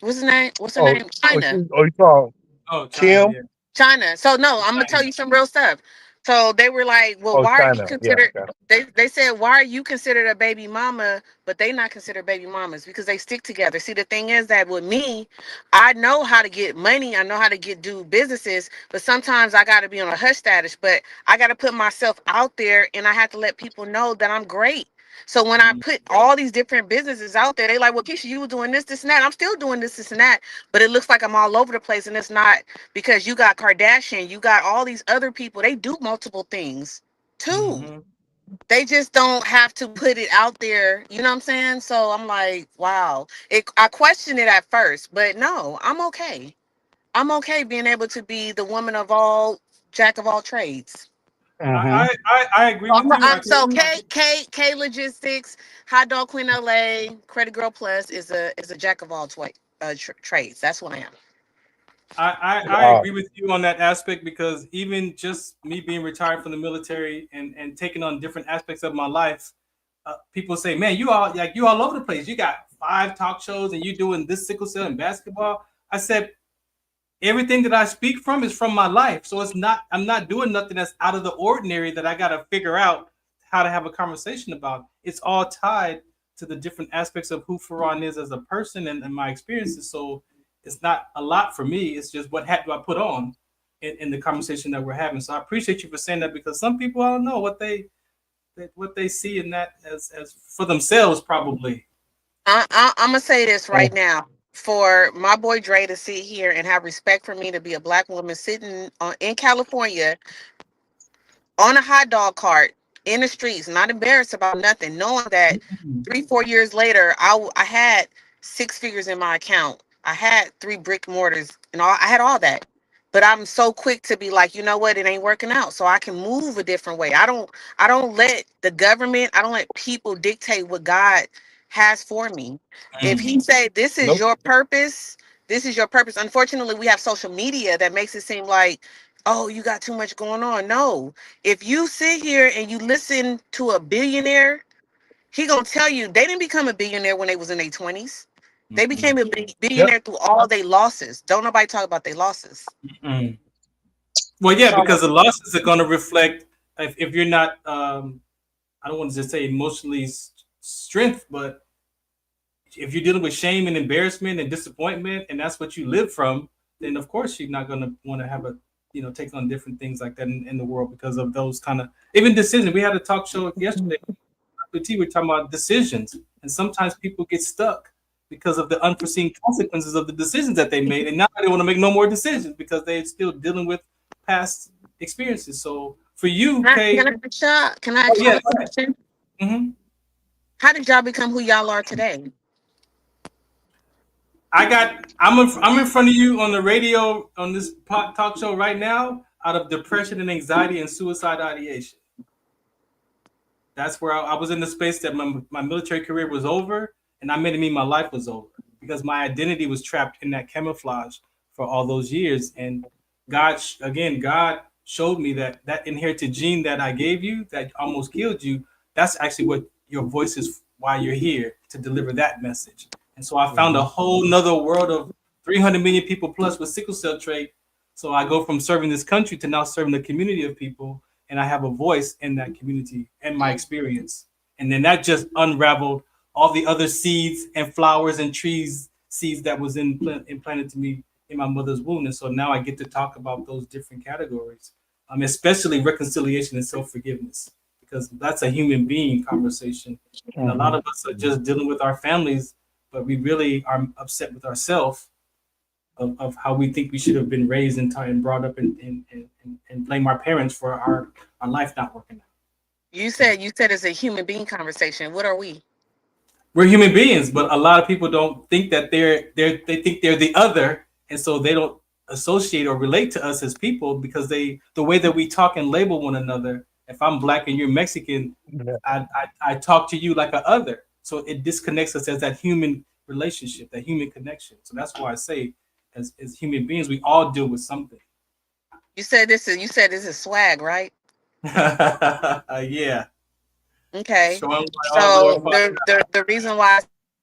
What's his name? What's her name? China. You call Oh, China, Kim? yeah. China. So no, I'm gonna tell China. you some real stuff. So they were like, "Well, Oh, why are you China. Yeah. considered?" Okay. They said, "Why are you considered a baby mama, but they not considered baby mamas because they stick together." See, the thing is that with me, I know how to get money. I know how to do businesses, but sometimes I got to be on a hush status. But I got to put myself out there, and I have to let people know that I'm great. So when I put all these different businesses out there, they like, "Well, Keisha, you were doing this, and that." I'm still doing this, and that, but it looks like I'm all over the place, and it's not because you got Kardashian, you got all these other people. They do multiple things too. Mm-hmm. They just don't have to put it out there. You know what I'm saying? So I'm like, wow. I questioned it at first, but no, I'm okay. I'm okay being able to be the woman of all, jack of all trades. Mm-hmm. I agree with you. So K Logistics, Hot Dog Queen LA, Credit Girl Plus is a jack of all trades. That's what I am. I agree with you on that aspect because even just me being retired from the military and taking on different aspects of my life, people say, "Man, you all over the place. You got 5 talk shows and you doing this sickle cell and basketball." I said, everything that I speak from is from my life, so I'm not doing nothing that's out of the ordinary that I got to figure out how to have a conversation about. It's all tied to the different aspects of who Farron is as a person and my experiences. So it's not a lot for me. It's just what hat do I put on in the conversation that we're having. So I appreciate you for saying that because some people, I don't know what they see in that as for themselves probably. I'm gonna say this right now. For my boy Dre to sit here and have respect for me to be a black woman sitting in California on a hot dog cart in the streets, not embarrassed about nothing, knowing that 3-4 years later, I had 6 figures in my account. I had 3 brick mortars and all. I had all that, but I'm so quick to be like, you know what, it ain't working out, so I can move a different way. I don't let the government, I don't let people dictate what God has for me. If He say this is your purpose, this is your purpose. Unfortunately, we have social media that makes it seem like, oh, you got too much going on. No, if you sit here and you listen to a billionaire, he gonna tell you they didn't become a billionaire when they was in their 20s. They became a billionaire through all their losses. Don't nobody talk about their losses. Mm. Well, yeah, because the losses are going to reflect if you're not. I don't want to just say emotionally strength, but if you're dealing with shame and embarrassment and disappointment, and that's what you live from, then of course you're not going to want to have take on different things like that in the world because of those kind of even decisions. We had a talk show yesterday. We were talking about decisions, and sometimes people get stuck because of the unforeseen consequences of the decisions that they made, and now they want to make no more decisions because they're still dealing with past experiences. So for you, Kay, can I ask you a question? Mm-hmm. How did y'all become who y'all are today? I'm in front of you on the radio on this talk show right now out of depression and anxiety and suicide ideation. That's where I was in the space that my military career was over, and I made it mean my life was over because my identity was trapped in that camouflage for all those years. And God showed me that inherited gene that I gave you that almost killed you, that's actually what your voice is, why you're here, to deliver that message. And so I found a whole nother world of 300 million people plus with sickle cell trait. So I go from serving this country to now serving the community of people, and I have a voice in that community and my experience. And then that just unraveled all the other seeds and flowers and trees, seeds that was implanted to me in my mother's womb. And so now I get to talk about those different categories, especially reconciliation and self-forgiveness, because that's a human being conversation. And a lot of us are just dealing with our families, but we really are upset with ourselves of how we think we should have been raised and brought up and blame our parents for our life not working out. You said it's a human being conversation. What are we? We're human beings, but a lot of people don't think that they think they're the other, and so they don't associate or relate to us as people because the way that we talk and label one another. If I'm black and you're Mexican, I talk to you like a other. So it disconnects us as that human relationship, that human connection. So that's why I say, as human beings, we all deal with something. You said this is swag, right? Yeah. Okay. Showing So the reason why I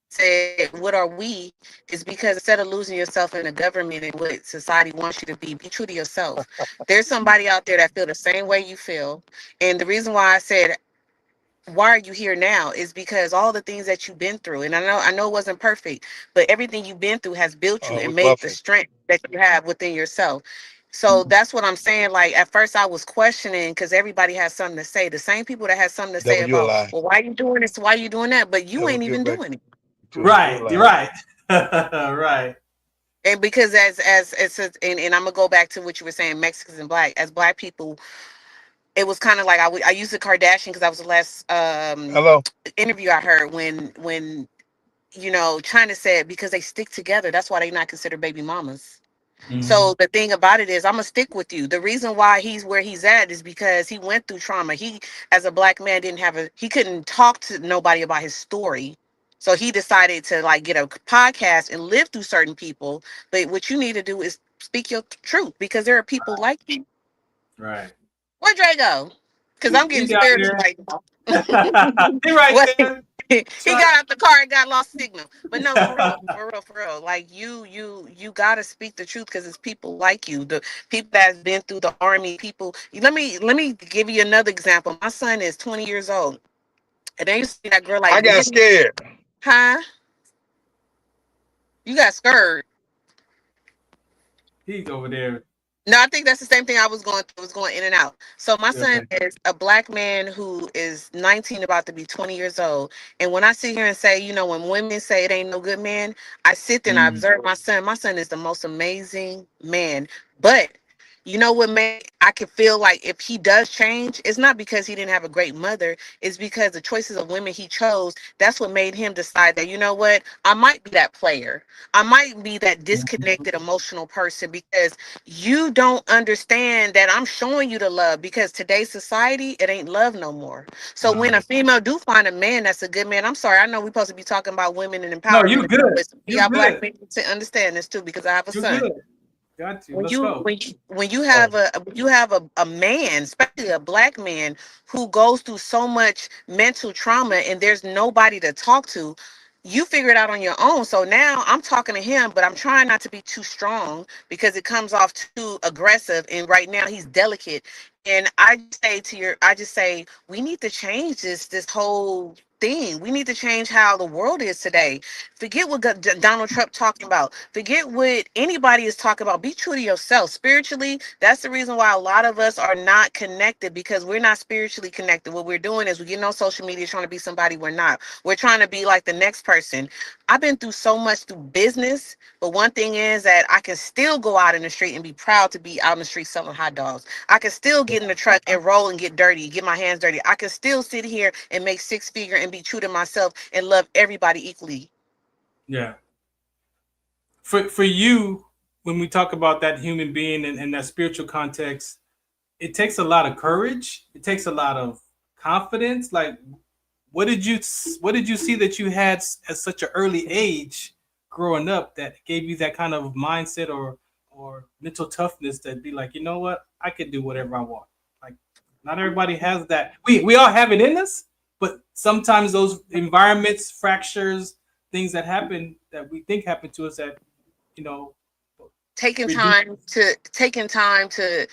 said what are we is because instead of losing yourself in the government and what society wants you to be true to yourself. There's somebody out there that feel the same way you feel. And the reason why I said why are you here now is because all the things that you've been through, and I know it wasn't perfect, but everything you've been through has built you and made the strength that you have within yourself. So that's what I'm saying. Like at first I was questioning because everybody has something to say. The same people that has something to say about, well, why are you doing this? Why are you doing that? But you ain't even doing it. Right. Right. And because and I'm gonna go back to what you were saying, Mexicans and as black people, it was kind of like I used the Kardashian because that was the last interview I heard when China said because they stick together, that's why they not considered baby mamas. So the thing about it is I'm gonna stick with you. The reason why he's where he's at is because he went through trauma. He, as a black man, he couldn't talk to nobody about his story. So he decided to like get a podcast and live through certain people. But what you need to do is speak your truth because there are people like you. Right. Where'd Dre go? Because I'm getting spiritual right now. He right there. He got out the car and got lost signal. But no, for real. Like you gotta speak the truth because it's people like you, the people that's been through the army. People. Let me give you another example. My son is 20 years old, and they used to see that girl like I got scared. Huh? You got scared. He's over there. No, I think that's the same thing I was going through. Was going in and out. So my son is a black man who is 19, about to be 20 years old. And when I sit here and say, when women say it ain't no good man, I sit there and I observe my son. My son is the most amazing man. But you know what, man? I can feel like if he does change, it's not because he didn't have a great mother. It's because the choices of women he chose. That's what made him decide that, you know what? I might be that player. I might be that disconnected emotional person because you don't understand that I'm showing you the love because today's society, it ain't love no more. So when a female do find a man that's a good man, I'm sorry, I know we're supposed to be talking about women and empowerment. No, you good. Y'all black people to understand this too because I have a son. Good. Got you. Let's go. When you have a man, especially a black man, who goes through so much mental trauma and there's nobody to talk to, you figure it out on your own. So now I'm talking to him, but I'm trying not to be too strong because it comes off too aggressive. And right now he's delicate. And I just say we need to change this whole thing. We need to change how the world is today. Forget what Donald Trump talking about. Forget what anybody is talking about. Be true to yourself spiritually. That's the reason why a lot of us are not connected because we're not spiritually connected. What we're doing is we're getting on social media trying to be somebody we're not. We're trying to be like the next person. I've been through so much through business, but one thing is that I can still go out in the street and be proud to be out in the street selling hot dogs. I can still get in the truck and roll and get dirty, get my hands dirty. I can still sit here and make six figure and be true to myself and love everybody equally. Yeah. For you, when we talk about that human being and that spiritual context, it takes a lot of courage. It takes a lot of confidence. Like, what did you see that you had at such an early age growing up that gave you that kind of mindset or mental toughness that be like, you know what, I can do whatever I want. Like, not everybody has that. We all have it in us, but sometimes those environments, fractures, things that happen that we think happen to us that, taking time to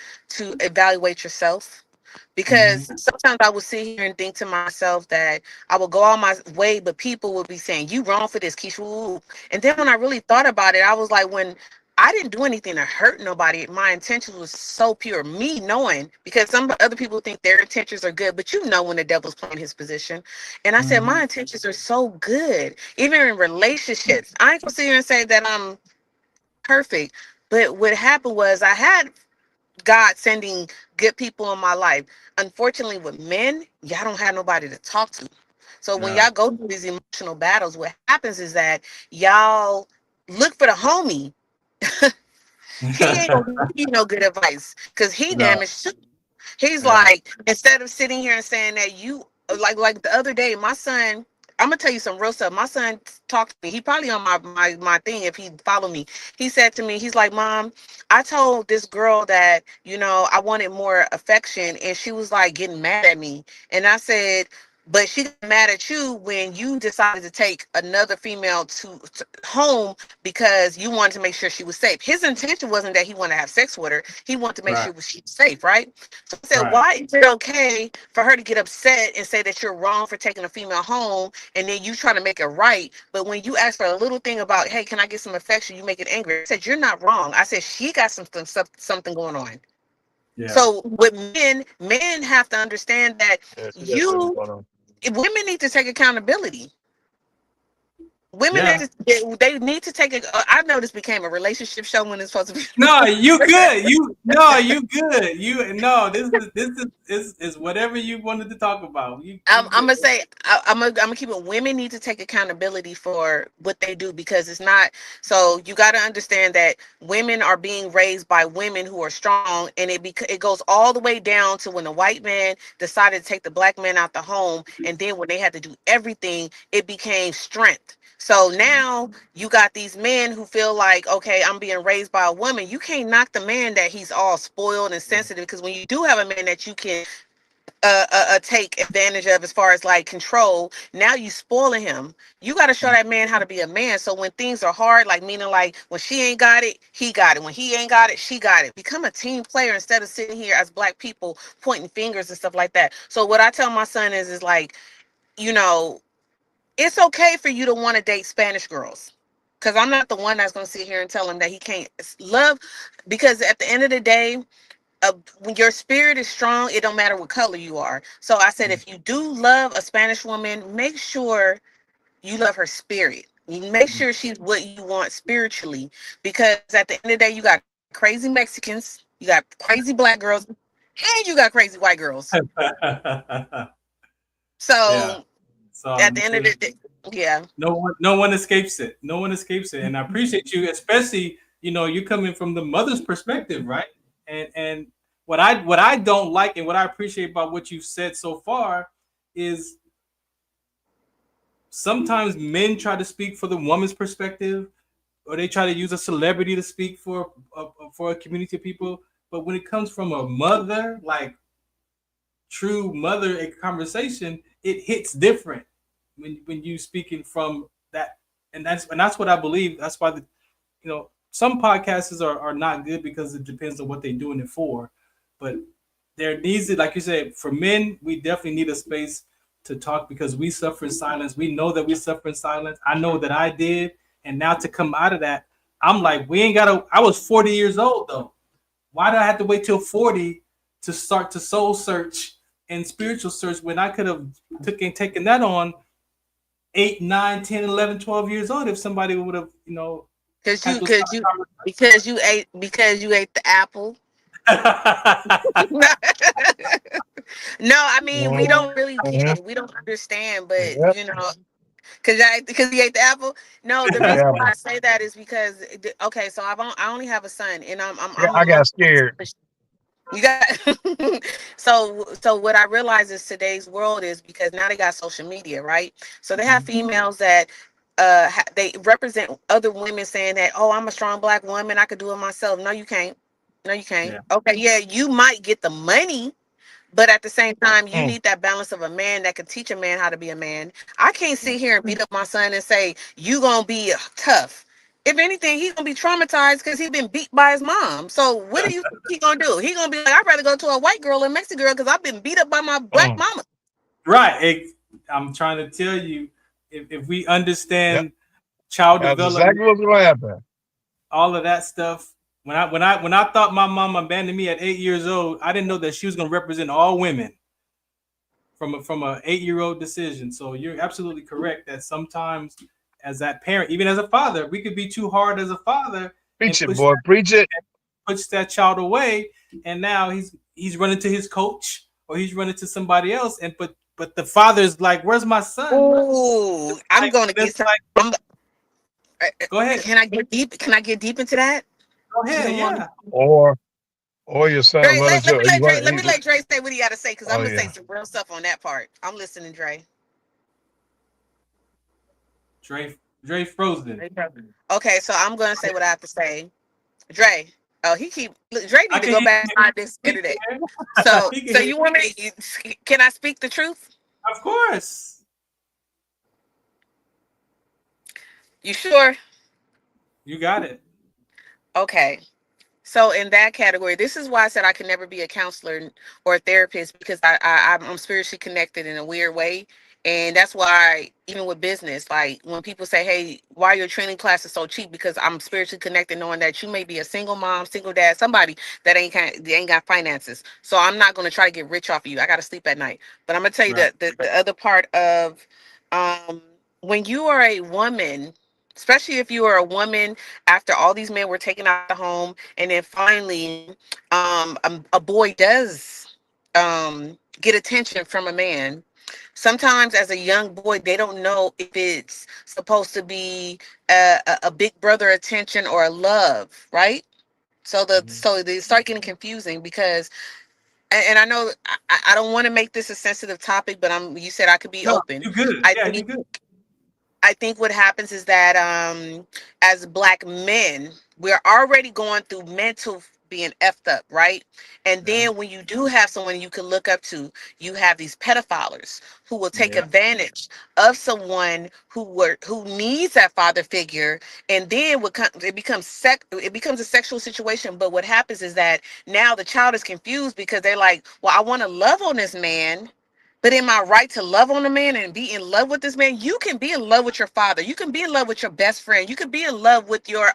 evaluate yourself. Because sometimes I would sit here and think to myself that I would go all my way, but people would be saying, you wrong for this, Keisha. And then when I really thought about it, I was like, when I didn't do anything to hurt nobody, my intentions was so pure. Me knowing, because some other people think their intentions are good, but when the devil's playing his position. And I said, my intentions are so good. Even in relationships, I ain't gonna sit here and say that I'm perfect. But what happened was I had God sending good people in my life. Unfortunately, with men, y'all don't have nobody to talk to. So when y'all go through these emotional battles, what happens is that y'all look for the homie. He ain't gonna give you no good advice because he No. damaged too. He's Yeah. like, instead of sitting here and saying that you like the other day, my son, I'm gonna tell you some real stuff. My son talked to me. He probably on my thing if he followed me. He said to me, he's like, Mom, I told this girl that, I wanted more affection, and she was like getting mad at me. And I said, but she got mad at you when you decided to take another female to home because you wanted to make sure she was safe. His intention wasn't that he wanted to have sex with her. He wanted to make Right. sure she was safe, right? So I said, Right. why is it okay for her to get upset and say that you're wrong for taking a female home, and then you try to make it right? But when you ask for a little thing about, hey, can I get some affection, you make it angry. I said, you're not wrong. I said, she got something going on. Yeah. So with men have to understand that women need to take accountability. Women they need to take it. I know this became a relationship show when it's supposed to be. No, you good. You good. This is whatever you wanted to talk about. I'm gonna say I'm gonna keep it. Women need to take accountability for what they do because it's not. So you got to understand that women are being raised by women who are strong, and it goes all the way down to when the white man decided to take the black man out the home, and then when they had to do everything, it became strength. So now you got these men who feel like, okay, I'm being raised by a woman. You can't knock the man that he's all spoiled and sensitive, because when you do have a man that you can take advantage of as far as like control, now you spoiling him. You got to show that man how to be a man. So when things are hard, like meaning like when she ain't got it, he got it. When he ain't got it, she got it. Become a team player instead of sitting here as black people pointing fingers and stuff like that. So what I tell my son is like, it's okay for you to want to date Spanish girls, because I'm not the one that's going to sit here and tell him that he can't love, because at the end of the day, when your spirit is strong, it don't matter what color you are. So I said, if you do love a Spanish woman, make sure you love her spirit. You make sure she's what you want spiritually, because at the end of the day, you got crazy Mexicans, you got crazy black girls, and you got crazy white girls. So at the end of the day, no one escapes it. No one escapes it. And I appreciate you, especially, you coming from the mother's perspective, right? And what I don't like, and what I appreciate about what you've said so far, is sometimes men try to speak for the woman's perspective, or they try to use a celebrity to speak for a community of people. But when it comes from a mother, like true mother conversation, it hits different when you speaking from that. And that's what I believe. That's why some podcasts are not good, because it depends on what they're doing it for. But there needs to, like you said, for men, we definitely need a space to talk, because we suffer in silence. We know that we suffer in silence. I know that I did. And now to come out of that, I'm like, I was 40 years old though. Why did I have to wait till 40 to start to soul search and spiritual search, when I could have taken that on 8, 9, 10, 11, 12 years old, if somebody would have, because you ate the apple. No, I mean, we don't really get it. We don't understand, but because he ate the apple. No, the reason why I say that is because so I only have a son, and I got scared. You got so what I realize is today's world is, because now they got social media, right? So they have females that they represent other women, saying that, oh, I'm a strong black woman, I could do it myself. No, you can't. Yeah. Okay, yeah, you might get the money, but at the same time, you need that balance of a man that can teach a man how to be a man. I can't sit here and beat up my son and say, you gonna be tough. If anything, he's gonna be traumatized because he's been beat by his mom. So what do you think he's gonna do? He's gonna be like, I'd rather go to a white girl or Mexican girl because I've been beat up by my black mama. Right. I'm trying to tell you, if we understand child development, exactly what's gonna happen. All of that stuff. When I thought my mom abandoned me at 8 years old, I didn't know that she was going to represent all women from a 8-year-old decision. So you're absolutely correct that sometimes, as that parent, even as a father, we could be too hard as a father. Preach it, boy. Preach it. Push that child away, and now he's running to his coach, or he's running to somebody else, and but the father's like, "Where's my son?" Ooh, I'm going to get some. Go ahead. Can I get deep? Can I get deep into that? Go ahead, yeah. Or your son Dre, running to let me let Dre say what he got to say because I'm gonna say some real stuff on that part. I'm listening, Dre. Dre frozen. Okay, so I'm gonna say what I have to say. Dre. Oh, Dre need to go Hear back you. on this internet. So you want me to, can I speak the truth? Of course. You sure? You got it. Okay. So in that category, this is why I said I can never be a counselor or a therapist because I'm spiritually connected in a weird way. And that's why even with business, like when people say, hey, why your training class is so cheap? Because I'm spiritually connected knowing that you may be a single mom, single dad, somebody that ain't got finances. So I'm not going to try to get rich off of you. I got to sleep at night. But I'm going to tell you that the other part of when you are a woman, especially if you are a woman after all these men were taken out of the home and then finally a boy does get attention from a man. Sometimes as a young boy they don't know if it's supposed to be a big brother attention or a love, right? So they start getting confusing because and I know I don't want to make this a sensitive topic, but you said I could be open. You good. You good. I think what happens is that as Black men, we're already going through mental being effed up, right? And then when you do have someone you can look up to, you have these pedophiles who will take advantage of someone who needs that father figure, and then it becomes a sexual situation. But what happens is that now the child is confused because they're like, well, I want to love on this man. But am I right to love on a man and be in love with this man? You can be in love with your father. You can be in love with your best friend. You can be in love with your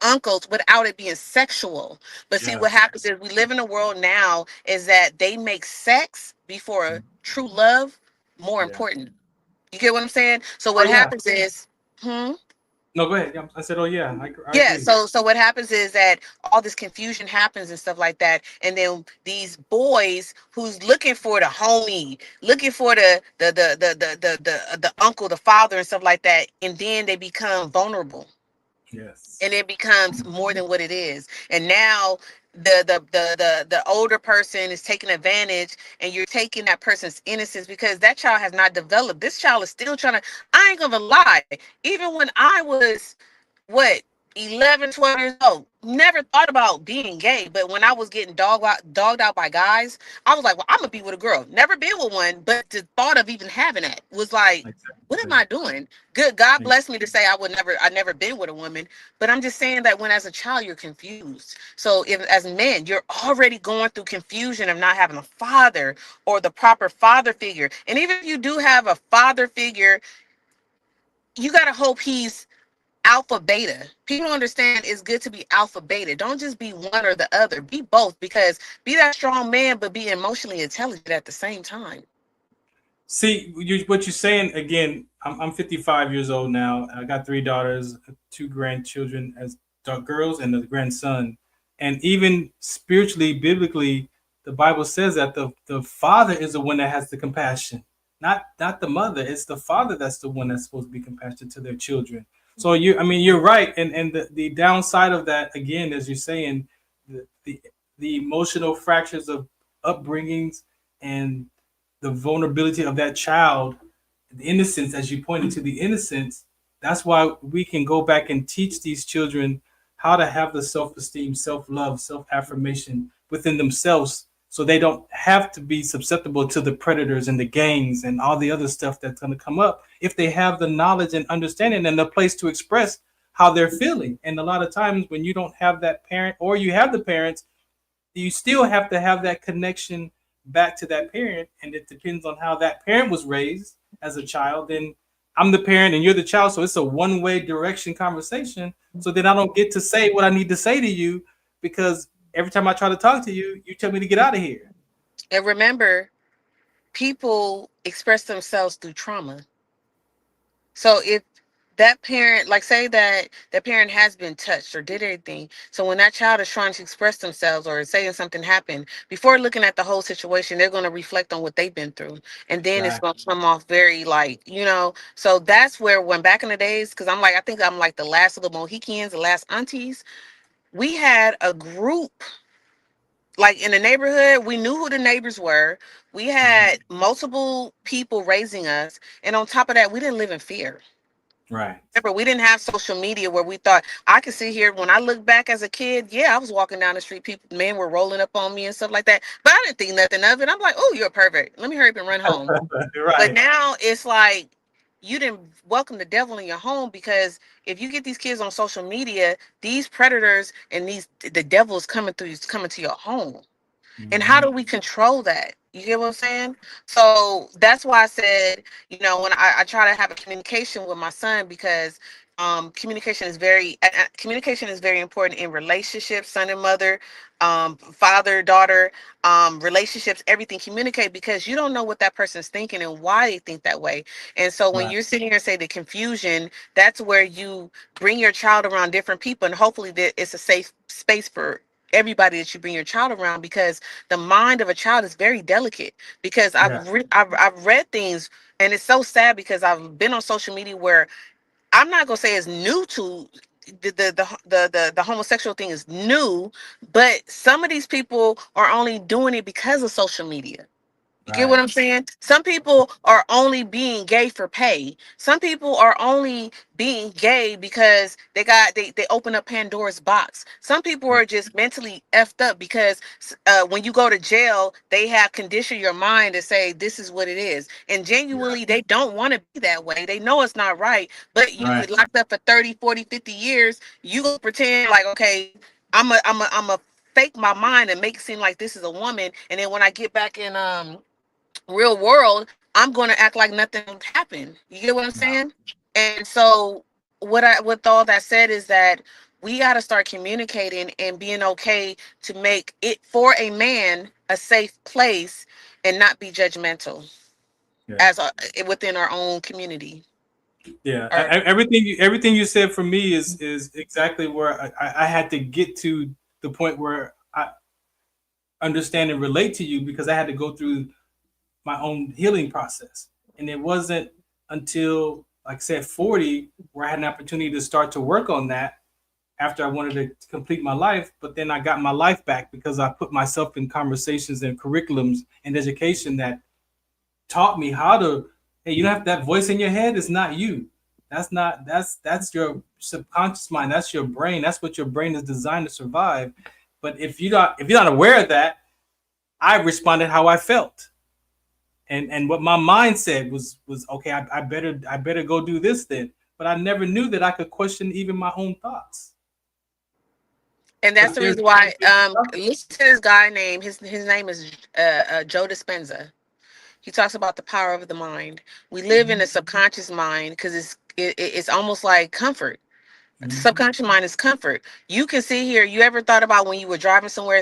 uncles without it being sexual. But see, what happens is we live in a world now is that they make sex before true love more important. You get what I'm saying? So what happens is, No, go ahead. I said, oh yeah, I yeah, agree. so what happens is that all this confusion happens and stuff like that, and then these boys who's looking for the homie, looking for the uncle, the father, and stuff like that, and then they become vulnerable. Yes. And it becomes more than what it is. And now the older person is taking advantage, and you're taking that person's innocence because that child has not developed. This child is still trying to, I ain't gonna lie, even when I was what 11, 12 years old, never thought about being gay. But when I was getting dogged out by guys, I was like, well, I'm gonna be with a girl. Never been with one, but the thought of even having that was like, what am I doing? Good God bless me to say I never been with a woman. But I'm just saying that when as a child you're confused. So if as men you're already going through confusion of not having a father or the proper father figure, and even if you do have a father figure, you gotta hope he's alpha beta. People understand it's good to be alpha beta. Don't just be one or the other. Be both, because be that strong man, but be emotionally intelligent at the same time. See, what you're saying again. I'm 55 years old now. I got 3 daughters, 2 grandchildren as girls, and a grandson. And even spiritually, biblically, the Bible says that the father is the one that has the compassion, not the mother. It's the father that's the one that's supposed to be compassionate to their children. So you're right. And the downside of that, again, as you're saying, the emotional fractures of upbringings and the vulnerability of that child, the innocence, as you pointed to the innocence. That's why we can go back and teach these children how to have the self-esteem, self-love, self-affirmation within themselves, so they don't have to be susceptible to the predators and the gangs and all the other stuff that's going to come up if they have the knowledge and understanding and the place to express how they're feeling. And a lot of times when you don't have that parent, or you have the parents, you still have to have that connection back to that parent. And it depends on how that parent was raised as a child. Then I'm the parent and you're the child, so it's a one-way direction conversation. So then I don't get to say what I need to say to you, because every time I try to talk to you, you tell me to get out of here. And remember, people express themselves through trauma. So if that parent, like say that the parent has been touched or did anything, so when that child is trying to express themselves or saying something happened, before looking at the whole situation, they're going to reflect on what they've been through, and then it's going to come off very so that's where, when back in the days, because I think I'm like the last of the Mohicans, the last aunties, we had a group, like in the neighborhood, we knew who the neighbors were. We had multiple people raising us. And on top of that, we didn't live in fear. Right. Remember, we didn't have social media where we thought, I could sit here when I look back as a kid. Yeah, I was walking down the street, people, men were rolling up on me and stuff like that. But I didn't think nothing of it. I'm like, oh, you're perfect. Let me hurry up and run home. But now it's like, you didn't welcome the devil in your home, because if you get these kids on social media, these predators and the devil is coming to your home. And how do we control that? You get what I'm saying? So that's why I said, when I try to have a communication with my son, because communication is very important in relationships, son and mother, father, daughter, relationships, everything. Communicate, because you don't know what that person's thinking and why they think that way. And so when you're sitting here and say the confusion, that's where you bring your child around different people, and hopefully that it's a safe space for everybody that you bring your child around, because the mind of a child is very delicate. Because I've read things, and it's so sad, because I've been on social media where I'm not gonna say it's new to the homosexual thing is new, but some of these people are only doing it because of social media. You get what I'm saying? Some people are only being gay for pay. Some people are only being gay because they open up Pandora's box. Some people are just mentally effed up, because when you go to jail, they have conditioned your mind to say this is what it is. And genuinely, they don't want to be that way. They know it's not right, but you locked up for 30, 40, 50 years, you go pretend like, okay, I'm a fake my mind and make it seem like this is a woman. And then when I get back in real world, I'm going to act like nothing happened. You get what I'm saying? And so with all that said is that we got to start communicating and being okay to make it, for a man, a safe place, and not be judgmental as within our own community. Yeah, everything you said for me is exactly where I had to get to the point where I understand and relate to you, because I had to go through my own healing process. And it wasn't until, like I said, 40, where I had an opportunity to start to work on that after I wanted to complete my life. But then I got my life back because I put myself in conversations and curriculums and education that taught me how to, hey, you don't have that voice in your head. It's not you. That's your subconscious mind. That's your brain. That's what your brain is designed to survive. But if you're not aware of that, I responded how I felt. And what my mind said was okay, I better go do this then. But I never knew that I could question even my own thoughts. And that's the reason why listen to this guy named his name is Joe Dispenza. He talks about the power of the mind. We live in a subconscious mind because it's almost like comfort. The subconscious mind is comfort. You can see here. You ever thought about when you were driving somewhere,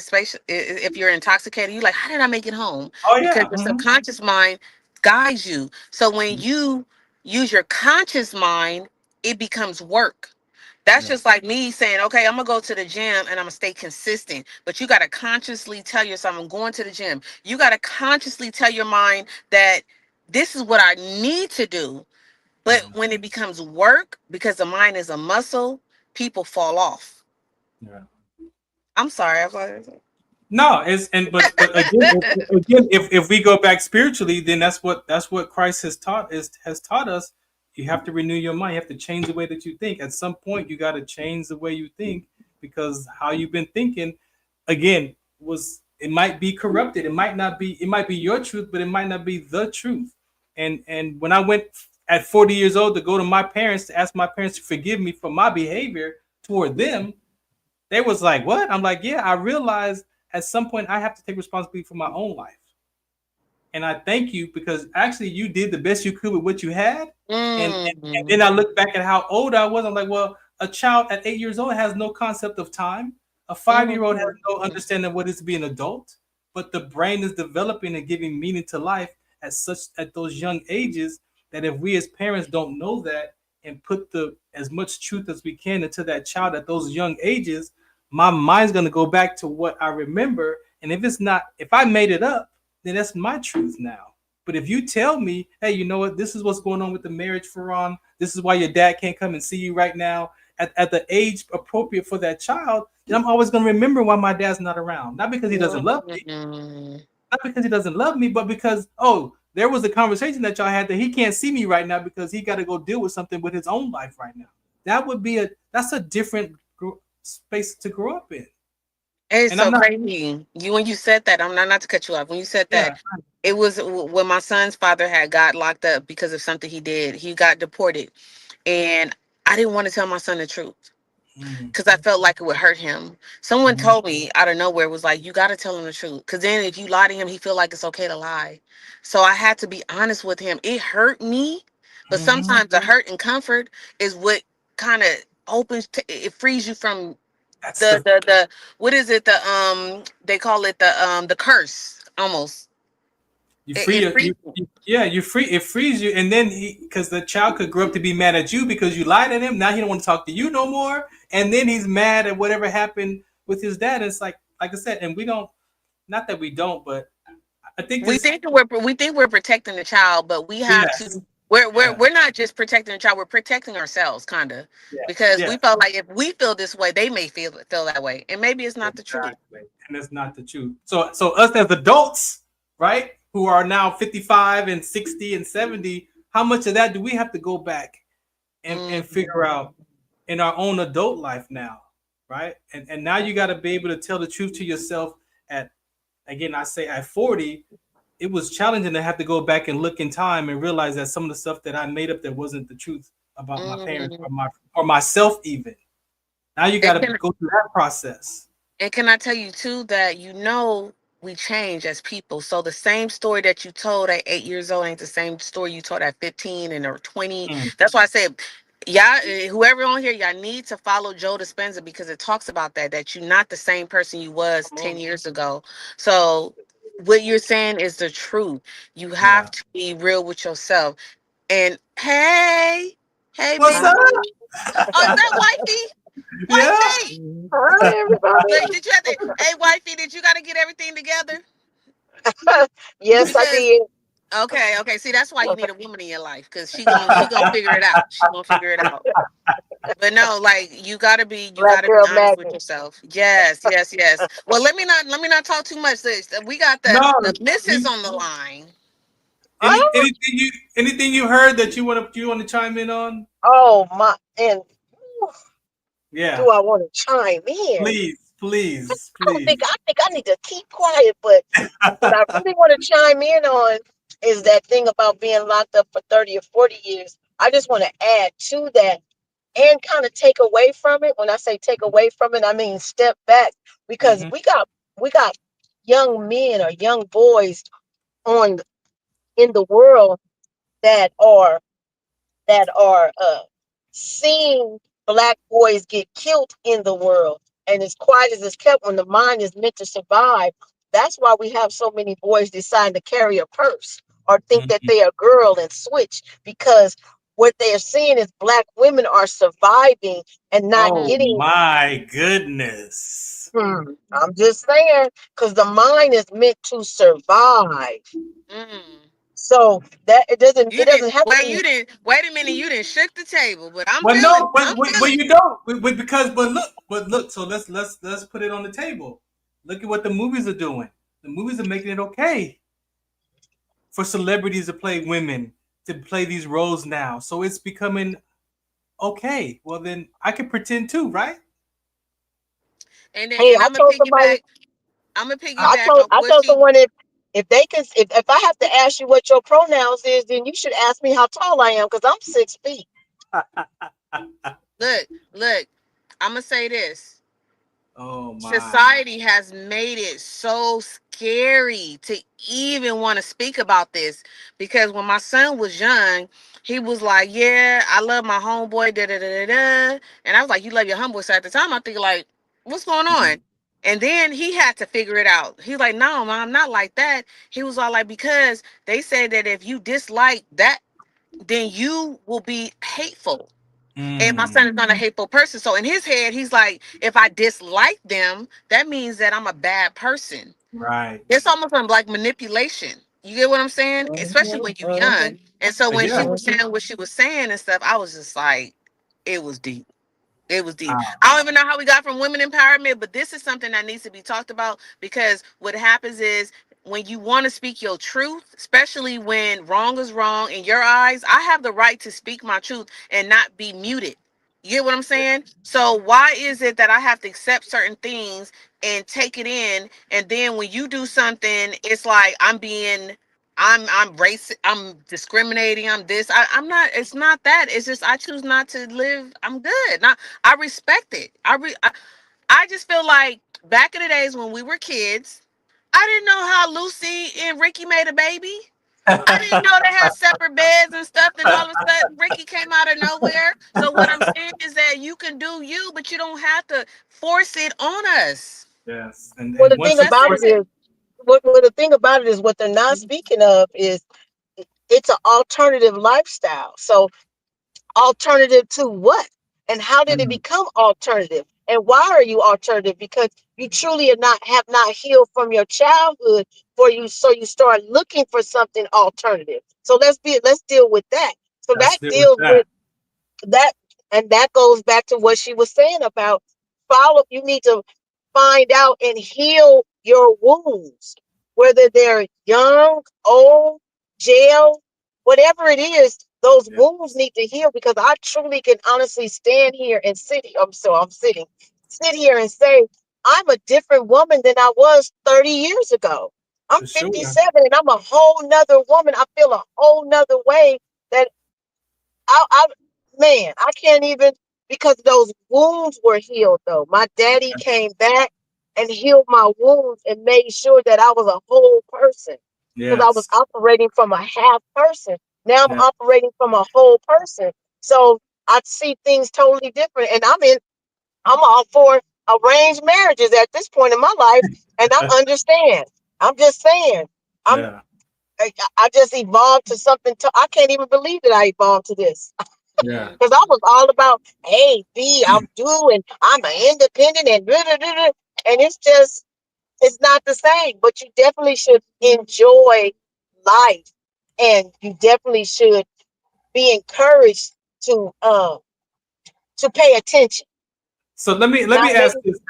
if you're intoxicated, you're like, how did I make it home? Oh, yeah. Because the subconscious mind guides you. So when you use your conscious mind, it becomes work. That's just like me saying, okay, I'm going to go to the gym and I'm going to stay consistent. But you got to consciously tell yourself, I'm going to the gym. You got to consciously tell your mind that this is what I need to do. But when it becomes work, because the mind is a muscle, people fall off. Yeah. I'm sorry. No, but again, if we go back spiritually, then that's what Christ has taught us. You have to renew your mind. You have to change the way that you think. At some point, you got to change the way you think, because how you've been thinking, again, it might be corrupted. It might be your truth, but it might not be the truth. And when I went at 40 years old to go to my parents to ask my parents to forgive me for my behavior toward them, they was like, what? I'm like, yeah, I realized at some point I have to take responsibility for my own life. And I thank you, because actually you did the best you could with what you had. And then I look back at how old I was. I'm like, well, a child at 8 years old has no concept of time. A 5-year-old has no understanding of what it is to be an adult. But the brain is developing and giving meaning to life at those young ages, that if we as parents don't know that and put as much truth as we can into that child at those young ages, my mind's going to go back to what I remember. And if I made it up, then that's my truth now. But if you tell me, hey, you know what, this is what's going on with the marriage, Farron, this is why your dad can't come and see you right now at the age appropriate for that child, I'm always going to remember why my dad's not around. Not because he doesn't love me, not because he doesn't love me, but because, there was a conversation that y'all had that he can't see me right now because he got to go deal with something with his own life right now. That's a different space to grow up in. It's so crazy. When you said that, I'm not to cut you off. When you said that, it was when my son's father got locked up because of something he did. He got deported, and I didn't want to tell my son the truth because I felt like it would hurt him. Someone told me out of nowhere, was like, you got to tell him the truth, because then if you lie to him, he feel like it's okay to lie. So I had to be honest with him. It hurt me, but sometimes the hurt and comfort is what kind of it frees you from the what is it, they call it the curse almost. You it frees you, and then because the child could grow up to be mad at you because you lied at him. Now he don't want to talk to you no more, and then he's mad at whatever happened with his dad. It's like I said, and we don't. Not that we don't, but I think we think we're protecting the child, but we have to. We're not just protecting the child. We're protecting ourselves, kind of, because we felt like if we feel this way, they may feel that way, and maybe it's not the truth. And it's not the truth. So us as adults, right, who are now 55 and 60 and 70, how much of that do we have to go back and figure out in our own adult life now, right? And now you got to be able to tell the truth to yourself at 40. It was challenging to have to go back and look in time and realize that some of the stuff that I made up that wasn't the truth about my parents or myself even. Now you got to go through that process. And can I tell you too that we change as people. So the same story that you told at 8 years old ain't the same story you told at 15 and or 20. That's why I said, whoever on here, y'all need to follow Joe Dispenza, because it talks about that you're not the same person you was 10 years ago. So what you're saying is the truth. You have to be real with yourself. And hey, what's up? Oh, is that wifey? Wifey. Hi, everybody. Did you have to? Hey, wifey, did you got to get everything together? Yes, I did. Okay. See, that's why you need a woman in your life, because she gonna figure it out. She gonna figure it out. But no, like you gotta be honest with yourself. Yes. Well, let me not talk too much. We got the missus on the line. Anything you heard that you want to chime in on? Oh my! And yeah, do I want to chime in? Please. I think I need to keep quiet, but what I really want to chime in on is that thing about being locked up for 30 or 40 years. I just want to add to that and kind of take away from it. When I say take away from it, I mean step back, because we got young men or young boys in the world that are seeing Black boys get killed in the world. And as quiet as it's kept, when the mind is meant to survive, that's why we have so many boys decide to carry a purse or think that they are a girl and switch, because what they are seeing is Black women are surviving and not getting. My goodness. I'm just saying, because the mind is meant to survive. So that it doesn't have to be. Wait a minute, you didn't shook the table, but I'm well, feeling. no, but you don't. But look. So let's put it on the table. Look at what the movies are doing. The movies are making it okay for celebrities to play women, to play these roles now. So it's becoming okay. Well, then I can pretend too, right? And then I'm gonna piggyback. I told someone if I have to ask you what your pronouns is, then you should ask me how tall I am, because I'm 6 feet. Look, I'm gonna say this. Oh my. Society has made it so scary to even want to speak about this, because when my son was young, he was like, yeah, I love my homeboy, and I was like, you love your homeboy. So at the time I think like, what's going on? And then he had to figure it out. He's like, no, Mom, not like that. He was all like, because they said that if you dislike that, then you will be hateful. And my son is not a hateful person. So in his head, he's like, if I dislike them, that means that I'm a bad person. Right. It's almost like manipulation. You get what I'm saying? Especially when you're young. And so when she was saying what she was saying and stuff, I was just like, it was deep. It was deep. I don't even know how we got from women empowerment, but this is something that needs to be talked about, because what happens is when you want to speak your truth, especially when wrong is wrong in your eyes, I have the right to speak my truth and not be muted. You get what I'm saying? So why is it that I have to accept certain things and take it in, and then when you do something, it's like I'm racist, I'm discriminating, I'm this. I'm not, it's not that. It's just I choose not to live. I'm good. Not, I respect it. I just feel like back in the days when we were kids, I didn't know how Lucy and Ricky made a baby. I didn't know they had separate beds and stuff. Then all of a sudden, Ricky came out of nowhere. So what I'm saying is that you can do you, but you don't have to force it on us. Yes, Well, and the once thing you about force it is, the thing about it is, what they're not speaking of is it's an alternative lifestyle. So alternative to what? And how did it become alternative? And why are you alternative? Because you truly have not healed from your childhood for you, so you start looking for something alternative. So let's deal with that. So let's that deal with deals that. with that, and that goes back to what she was saying about you need to find out and heal your wounds, whether they're young, old, jail, whatever it is. Those wounds need to heal, because I truly can honestly stand here and sit here and say I'm a different woman than I was 30 years ago. I'm For sure. 57 and I'm a whole nother woman. I feel a whole nother way that I man, I can't even, because those wounds were healed though. My daddy came back and healed my wounds and made sure that I was a whole person. Because I was Yes. operating from a half person. Now I'm Yeah. operating from a whole person. So I see things totally different. And I'm all for arranged marriages at this point in my life. And I understand. I'm just saying. I'm Yeah. I just evolved to something. I can't even believe that I evolved to this. Yeah. Because I was all about A, B, I'm doing, I'm an independent and and it's not the same. But you definitely should enjoy life, and you definitely should be encouraged to pay attention. So let Not me ask maybe this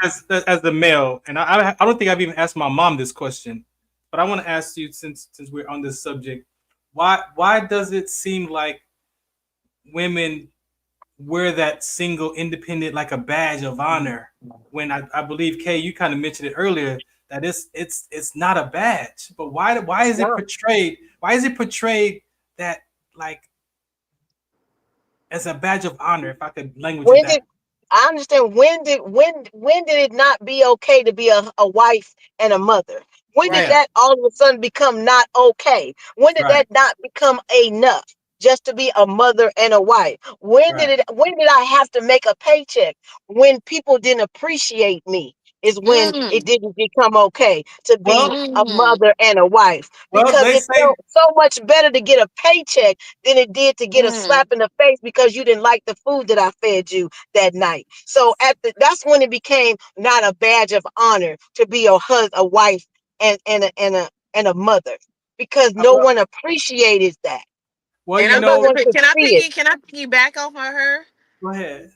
as the male, and I don't think I've even asked my mom this question, but I want to ask you, since we're on this subject, why does it seem like women wear that single independent like a badge of honor, when I believe, Kay, you kind of mentioned it earlier, that it's not a badge, but why is it no. portrayed, that, like, as a badge of honor, if I could language it When that. did I understand when did it not be okay to be a wife and a mother? When did Right. that all of a sudden become not okay? When did Right. that not become enough just to be a mother and a wife? Right. When did I have to make a paycheck? When people didn't appreciate me is when it didn't become okay to be Well, a mother and a wife, because they it say, felt so much better to get a paycheck than it did to get a slap in the face because you didn't like the food that I fed you that night. So that's when it became not a badge of honor to be a wife and a mother, because no well, one appreciated that. well, And you I'm No about to know, one put, could see it. can I piggyback off of her? go ahead.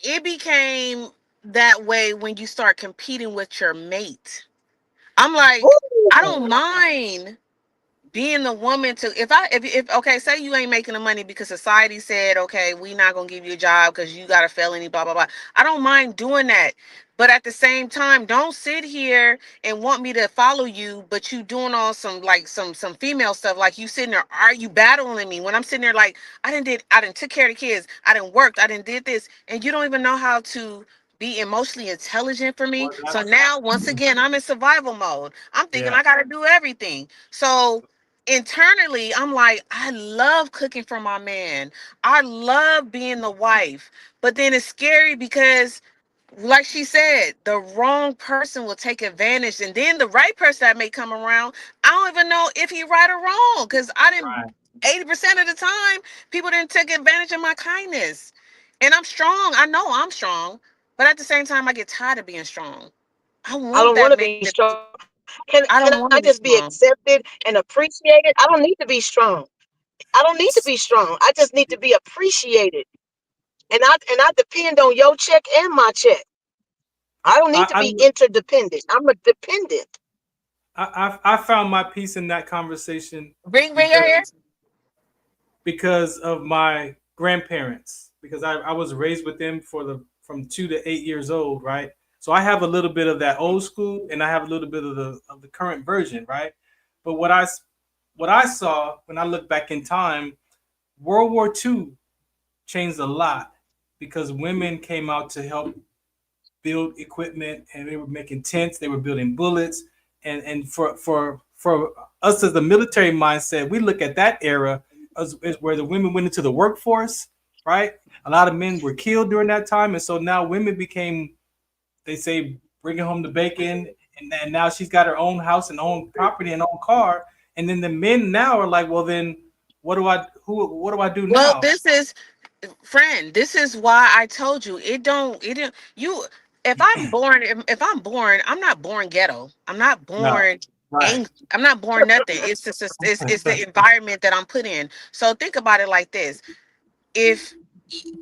It became that way when you start competing with your mate. I'm like, I Ooh, don't mind being the woman to, if okay, say you ain't making the money because society said, okay, we not gonna give you a job because you got a felony, blah blah blah. I don't mind doing that, but at the same time, don't sit here and want me to follow you, but you doing all some female stuff, like you sitting there, are you battling me when I'm sitting there like I didn't took care of the kids, I didn't work, I didn't did this, and you don't even know how to be emotionally intelligent for me. Well, So that's now once again I'm in survival mode. I'm thinking yeah. I gotta do everything. So internally I'm like, I love cooking for my man, I love being the wife, but then it's scary because, like she said, the wrong person will take advantage, and then the right person that may come around, I don't even know if he right or wrong, because I didn't, Right. 80% of the time people didn't take advantage of my kindness. And I'm strong, I know I'm strong, but at the same time I get tired of being strong. I I want don't that want to man be to, strong. I Can don't want I to be just be strong. accepted and appreciated? I don't need to be strong. I don't need to be strong. I just need to be appreciated and I depend on your check and my check. I don't need to be interdependent. I'm a dependent. I found my peace in that conversation Bring her here. Because of my grandparents, because I was raised with them from 2 to 8 years old, right? So I have a little bit of that old school, and I have a little bit of the current version, right? But what I saw when I look back in time, World War II changed a lot because women came out to help build equipment, and they were making tents, they were building bullets, and for us as the military mindset, we look at that era as where the women went into the workforce, right? A lot of men were killed during that time, and so now women became, they say, bringing home the bacon, and then now she's got her own house and own property and own car, and then the men now are like, well, then what do I do now? Well, this is why I told you it don't you if I'm born, I'm not born ghetto. I'm not born angry. I'm not born nothing. It's just it's the environment that I'm put in. So think about it like this. If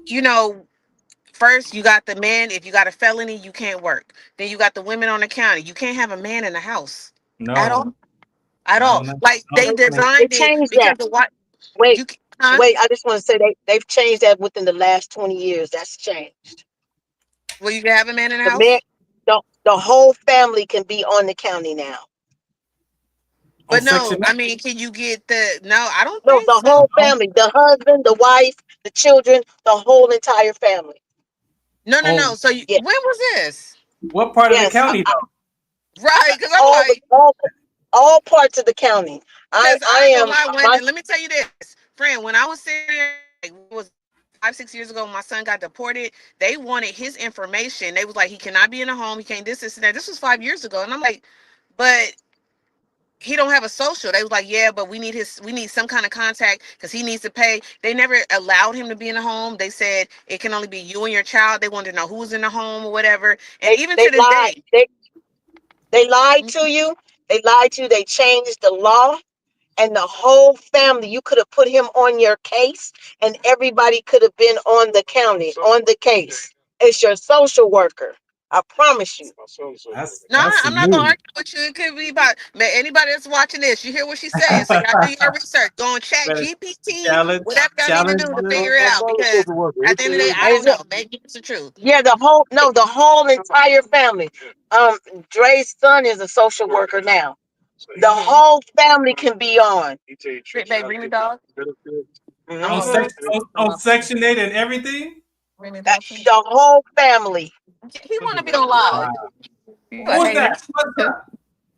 you know, first you got the men, if you got a felony, you can't work. Then you got the women on the county. You can't have a man in the house. No. At all. At all. Like they They designed it changed because that. the what Wait, huh? wait. I just want to say they've changed that within the last 20 years. That's changed. Well, you can have a man in the The house. man, the whole family can be on the county now. But no, I mean, can you get the? No, I don't No, think the so. whole family, the husband, the wife, the children, the whole entire family. No. So when was this? What part of the county though? Right, because I'm like all parts of the county. I ain't am. gonna lie, let me tell you this, friend. When I was sitting there, like, it was 5-6 years ago, my son got deported. They wanted his information. They was like, he cannot be in a home. He can't this and that. This was 5 years ago, and I'm like, but he don't have a social. They was like, yeah, but we need some kind of contact because he needs to pay. They never allowed him to be in the home. They said it can only be you and your child. They wanted to know who's in the home or whatever. And even to this day, they lied to you. They lied to you. They changed the law, and the whole family. You could have put him on your case, and everybody could have been on the county on the case. It's your social worker. I promise you. I'm not gonna argue with you. It could be about anybody that's watching this. You hear what she's saying, so y'all do your research. Go on Chat GPT, whatever y'all need to do to figure it out. Because at the end of the day, I don't know. Maybe it's the truth. Yeah, the whole entire family. Dre's son is a social worker now. The whole family can be on. Babe, bring the dog. On Section 8 and everything? The whole family. He want to be on live. Who's that?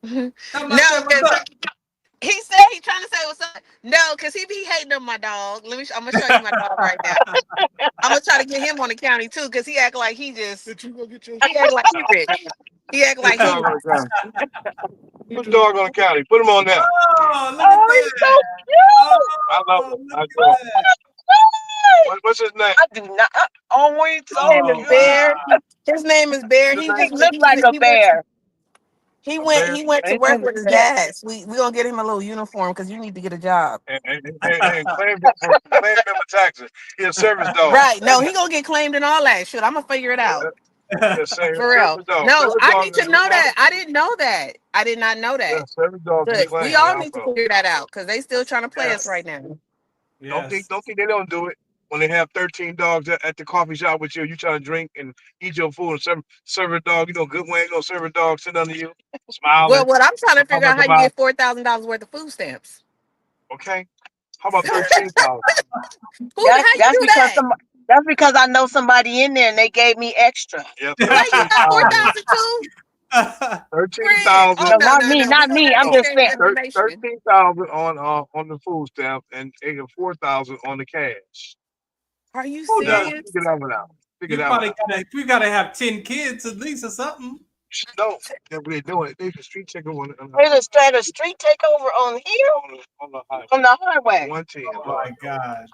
No, because he said he's trying to say what's up. No, because he be hating on my dog. I'm gonna show you my dog right now. I'm gonna try to get him on the county too, because he act like he just. He act like he rich. He act like he. Put the dog on the county. Put him on there. Oh, look at he's so cute. I love him. I love him. What's his name? I do not. His name is Bear. His name is Bear. He looks like a bear. He went to work with his dad. We gonna get him a little uniform because you need to get a job. And claim him for taxes. He's a service dog. Right. No, he gonna get claimed and all that. Shit, I'm gonna figure it out. For real. No, I need to know that. I didn't know that. I did not know that. Good. We all need to figure that out because they still trying to play us right now. Don't think they don't do it. When they have 13 dogs at the coffee shop with you, you trying to drink and eat your food and serve a dog, good way, serve a dog, sit under you, smiling. Well, what I'm trying to figure out how you get $4,000 worth of food stamps. Okay. How about 13,000? That's because I know somebody in there and they gave me extra. Yep. You got 4,000 too? 13,000. No, not me. I'm just saying 13,000 on the food stamp and 4,000 on the cash. Are you serious? Figure that one out. We gotta have 10 kids at least or something. No, they're doing it. There's a street takeover. There's a street takeover on here on the highway. 110. Oh my God.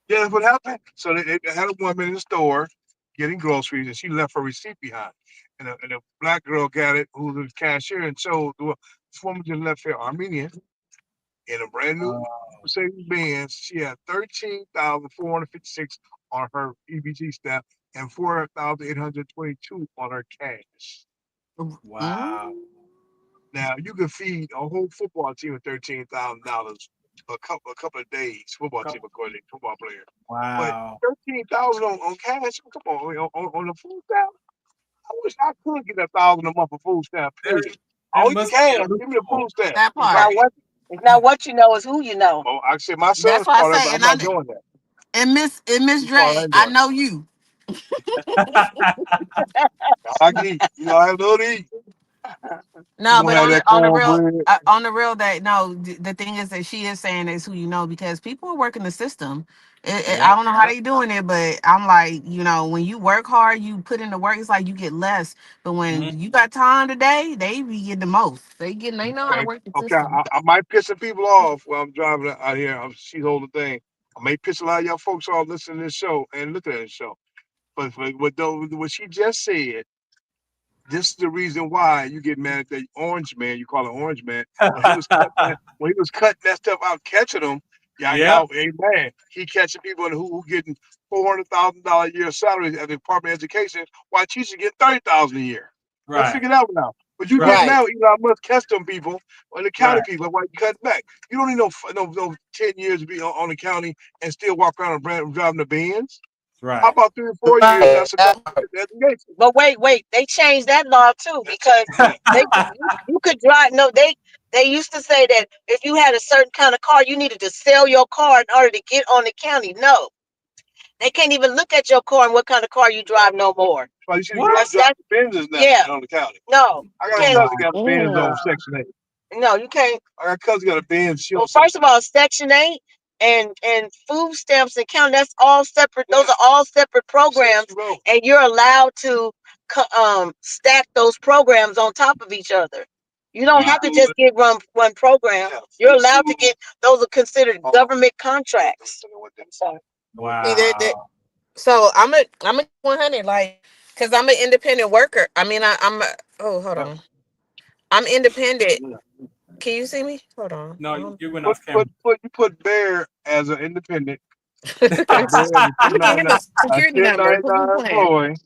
Yeah, that's what happened. So they had a woman in the store getting groceries, and she left her receipt behind. And a black girl got it, who was the cashier, and showed this woman just left here Armenian in a brand new Mercedes-Benz. She had 13,456 on her EBT stamp and 4,822 on her cash. Wow. Now you can feed a whole football team with $13,000 a couple of days. Football team, according to football player. Wow. But 13,000 on cash. Come on the food stamp. I wish I could get 1,000 a month for food stamp. Period. All you can give me the food stamp. That part. It's not what you know, it's who you know. Oh, I said my That's son's why I caught up, say, but I'm and not doing that. And Miss He's caught, Dre, ain't I doing know you. I can eat. You know, I love to eat. No, but have that cornbread. on the real that no, the thing is that she is saying is who you know because people are working the system. I don't know how they doing it, but I'm like, when you work hard, you put in the work. It's like you get less, but when you got time today, they be getting the most. They know how to work the Okay, system. I might piss some people off while I'm driving out here. She's holding the thing. I may piss a lot of y'all folks off listening to this show and looking at this show. But what she just said, this is the reason why you get mad at that orange man. You call it orange man. When he was cutting that stuff out, catching them. Y'all, amen. He catching people who getting $400,000 a year salary at the Department of Education, while teachers get $30,000 a year. Right. Let's figure that one out. But you get now, Elon Musk catch them people on the county people. Why you cut back? You don't need no 10 years to be on the county and still walk around and driving the Benz. Right. How about 3 or 4 years? That's enough education. But wait, they changed that law too because you could drive. No, they used to say that if you had a certain kind of car, you needed to sell your car in order to get on the county. No, they can't even look at your car and what kind of car you drive no more. Well, you should drive Benzes now on the county. No, I got a cousin got a Benz on Section 8. No, you can't. I got a cousin got a Benz. Well, first of all, Section 8 and food stamps and county, that's all separate. Those are all separate programs, and you're allowed to stack those programs on top of each other. You don't have to just get one program. You're allowed to get, those are considered government contracts. Wow. See, so I'm a 100, like, because I'm an independent worker. I mean, hold on. I'm independent. Can you see me? Hold on. No, you went off camera. You put Bear as an independent. Security number. Employee.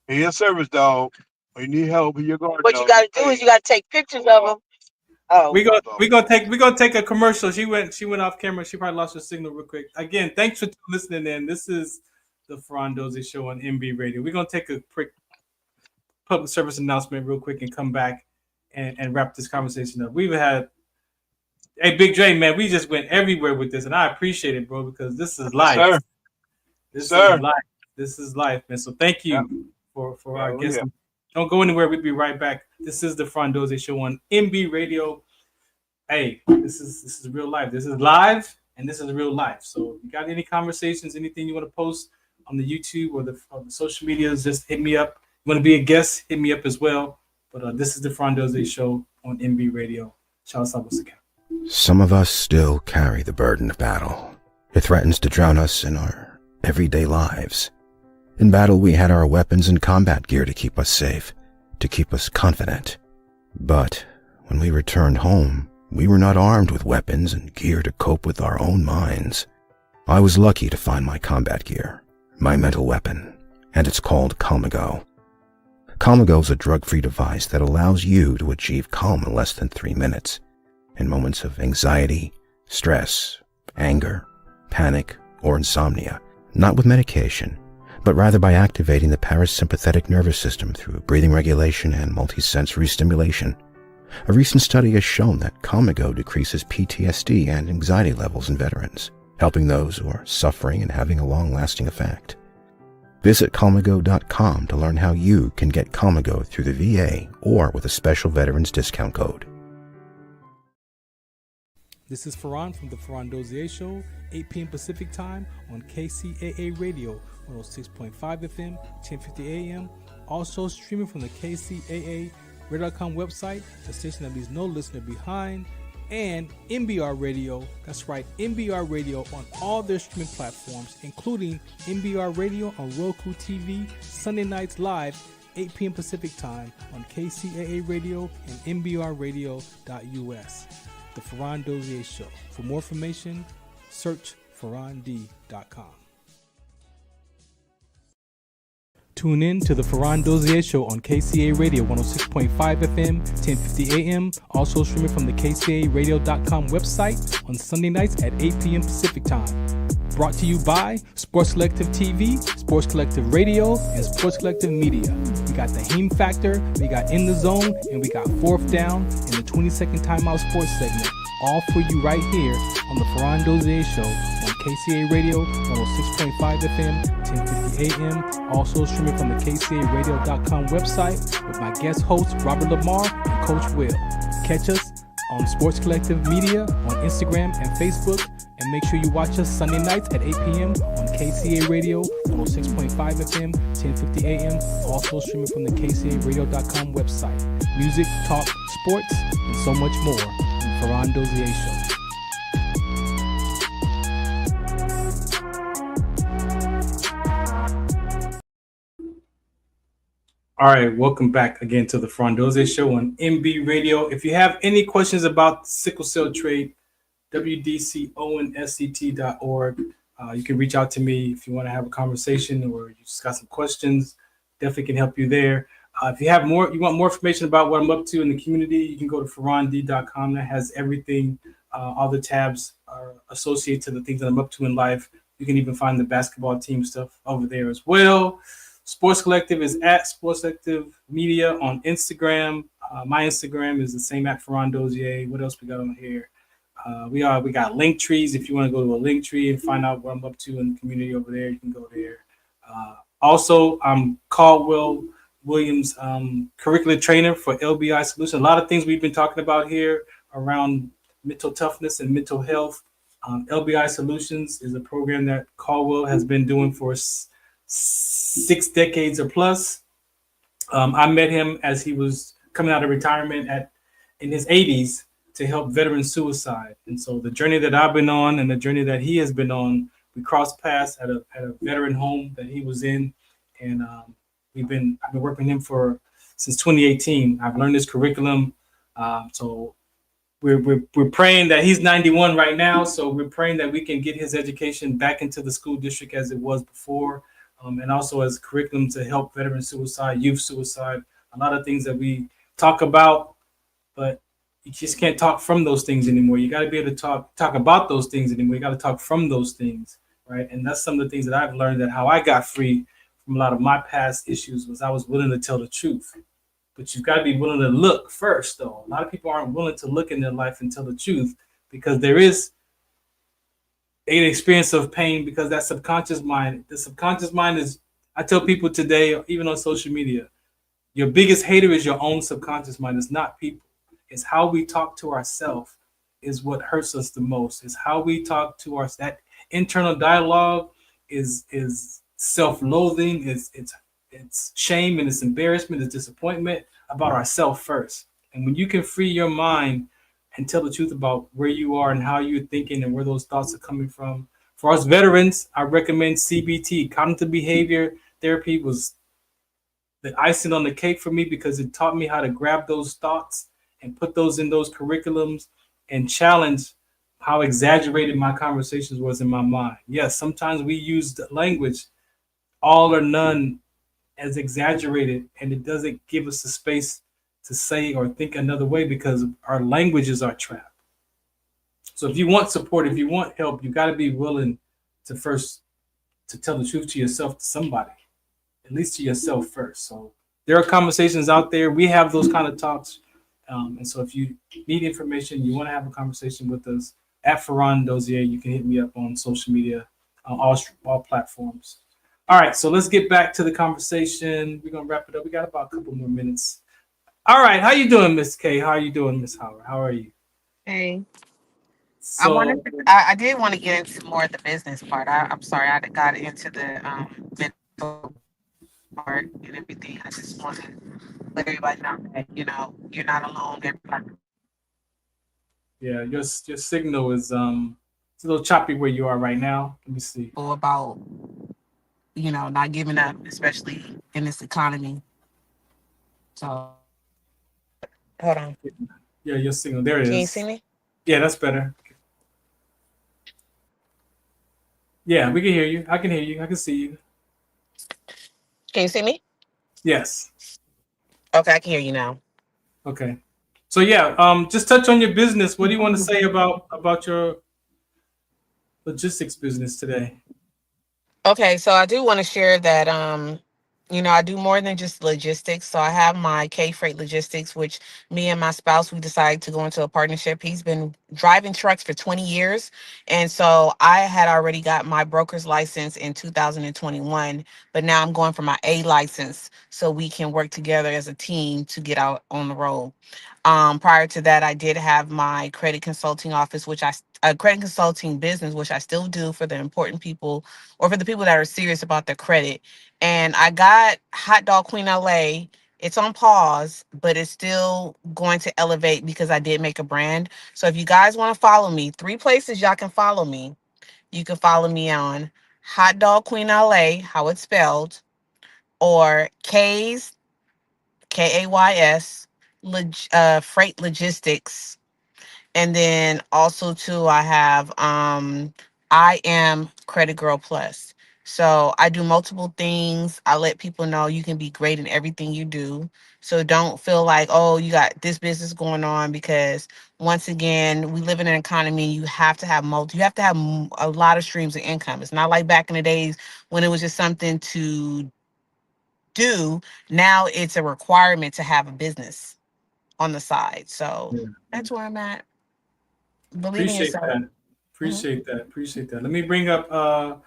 He's a service dog. When you need help, you're going. What you got to do is you got to take pictures of them. Oh, we gonna take a commercial. She went off camera. She probably lost her signal real quick. Again, thanks for listening in. This is the Farron Dozier Show on MB Radio. We're gonna take a quick public service announcement real quick and come back and wrap this conversation up. We've had, hey, Big Dre, man, we just went everywhere with this, and I appreciate it, bro, because this is life. Sir. This is life. This is life, man. So thank you for our guests. Yeah. Don't go anywhere. We'll be right back. This is the Farron Dozier Show on MB Radio. Hey, this is real life. This is live, and this is real life. So if you got any conversations, anything you want to post on the YouTube or the social medias, just hit me up. You want to be a guest, hit me up as well. But this is the Farron Dozier Show on MB Radio. Ciao, Segemt. Some of us still carry the burden of battle. It threatens to drown us in our everyday lives. In battle, we had our weapons and combat gear to keep us safe, to keep us confident. But when we returned home, we were not armed with weapons and gear to cope with our own minds. I was lucky to find my combat gear, my mental weapon, and it's called Calmago. Calmago is a drug-free device that allows you to achieve calm in less than 3 minutes. In moments of anxiety, stress, anger, panic, or insomnia, not with medication, but rather by activating the parasympathetic nervous system through breathing regulation and multisensory stimulation. A recent study has shown that Calmago decreases PTSD and anxiety levels in veterans, helping those who are suffering and having a long-lasting effect. Visit Calmago.com to learn how you can get Calmago through the VA or with a special veterans discount code. This is Farron from the Farron Dozier Show, 8 p.m. Pacific Time on KCAA Radio, 106.5 FM, 1050 AM. Also streaming from the KCAA Radio.com website, the station that leaves no listener behind, and MBR Radio. That's right, MBR Radio on all their streaming platforms, including MBR Radio on Roku TV, Sunday nights live, 8 p.m. Pacific Time on KCAA Radio and MBRradio.us. The Farron Dozier Show. For more information, search farrond.com. Tune in to the Farron Dozier Show on KCA Radio 106.5 FM, 1050 AM. Also streaming from the KCARadio.com website on Sunday nights at 8 p.m. Pacific Time. Brought to you by Sports Collective TV, Sports Collective Radio, and Sports Collective Media. We got the Heme Factor, we got In the Zone, and we got Fourth Down and the 20-second Timeout Sports segment. All for you right here on the Farron Dozier Show on KCA Radio 106.5 FM, 1050 AM. Also streaming from the KCARadio.com website with my guest hosts Robert Lamar and Coach Will. Catch us on Sports Collective Media on Instagram and Facebook. And make sure you watch us Sunday nights at 8 p.m. on KCA Radio 106.5 FM, 1050 AM. Also streaming from the KCARadio.com website. Music, talk, sports, and so much more. The Farron Dozier Show. All right, welcome back again to the Farron Dozier Show on MB Radio. If you have any questions about sickle cell trait, WDCONSCT.org. You can reach out to me if you want to have a conversation or you just got some questions. Definitely can help you there. If you want more information about what I'm up to in the community, you can go to farrond.com. That has everything. All the tabs are associated to the things that I'm up to in life. You can even find the basketball team stuff over there as well. Sports Collective is at Sports Collective Media on Instagram. My Instagram is the same at Farron Dozier. What else we got on here? We got link trees. If you want to go to a link tree and find out what I'm up to in the community over there, you can go there. Also, I'm Caldwell Williams, curricular trainer for LBI Solutions. A lot of things we've been talking about here around mental toughness and mental health. LBI Solutions is a program that Caldwell has been doing for 6 decades or plus. I met him as he was coming out of retirement in his 80s. To help veteran suicide. And so the journey that I've been on and the journey that he has been on, we crossed paths at a veteran home that he was in. And I've been working with him since 2018. I've learned his curriculum. So we're praying that he's 91 right now. So we're praying that we can get his education back into the school district as it was before. And also as a curriculum to help veteran suicide, youth suicide, a lot of things that we talk about, but you just can't talk from those things anymore. You got to be able to talk about those things anymore. You got to talk from those things, right? And that's some of the things that I've learned, that how I got free from a lot of my past issues was I was willing to tell the truth. But you've got to be willing to look first, though. A lot of people aren't willing to look in their life and tell the truth because there is an experience of pain because that subconscious mind, the subconscious mind is, I tell people today, even on social media, your biggest hater is your own subconscious mind. It's not people. It's how we talk to ourselves is what hurts us the most. It's how we talk to our that internal dialogue is self-loathing, it's shame and it's embarrassment, it's disappointment about ourselves first. And when you can free your mind and tell the truth about where you are and how you're thinking and where those thoughts are coming from. For us veterans, I recommend CBT. Cognitive behavior therapy was the icing on the cake for me because it taught me how to grab those thoughts and put those in those curriculums and challenge how exaggerated my conversations was in my mind. Yes, sometimes we use the language all or none as exaggerated, and it doesn't give us the space to say or think another way because our language is our trap. So if you want support, if you want help, you got to be willing to first to tell the truth to yourself, to somebody, at least to yourself first. So there are conversations out there. We have those kind of talks. And so if you need information, you want to have a conversation with us at Farron Dozier, you can hit me up on social media, on all platforms. All right, so let's get back to the conversation. We're going to wrap it up. We got about a couple more minutes. All right, how you doing, Miss K? How are you doing, Miss Howard? How are you? Hey. So, I did want to get into more of the business part. I'm sorry, I got into the mental part and everything. I just want to let everybody know that, you're not alone. Everybody. Yeah, your signal is it's a little choppy where you are right now. Let me see. About, not giving up, especially in this economy. So, hold on. Yeah, your signal. There it is. Can you see me? Yeah, that's better. Yeah, we can hear you. I can hear you. I can see you. Can you see me? Yes. Okay, I can hear you now. Okay. So yeah, just touch on your business. What do you want to say about your logistics business today? Okay, so I do want to share that I do more than just logistics. So I have my K Freight Logistics, which me and my spouse we decided to go into a partnership. He's been driving trucks for 20 years. And so I had already got my broker's license in 2021, but now I'm going for my A license so we can work together as a team to get out on the road. Prior to that, I did have my credit consulting office, credit consulting business, which I still do for the important people or for the people that are serious about their credit. And I got Hot Dog Queen LA. It's on pause, but it's still going to elevate because I did make a brand. So if you guys want to follow me, 3 places y'all can follow me. You can follow me on Hot Dog Queen LA, how it's spelled, or K's Kays Freight Logistics. And then also too, I have I am Credit Girl Plus. So I do multiple things. I let people know you can be great in everything you do. So don't feel like, oh, you got this business going on, because once again, we live in an economy. You have to have a lot of streams of income. It's not like back in the days when it was just something to do. Now it's a requirement to have a business on the side. So that's where I'm at. Believe in Appreciate yourself. that. Appreciate that. Let me bring up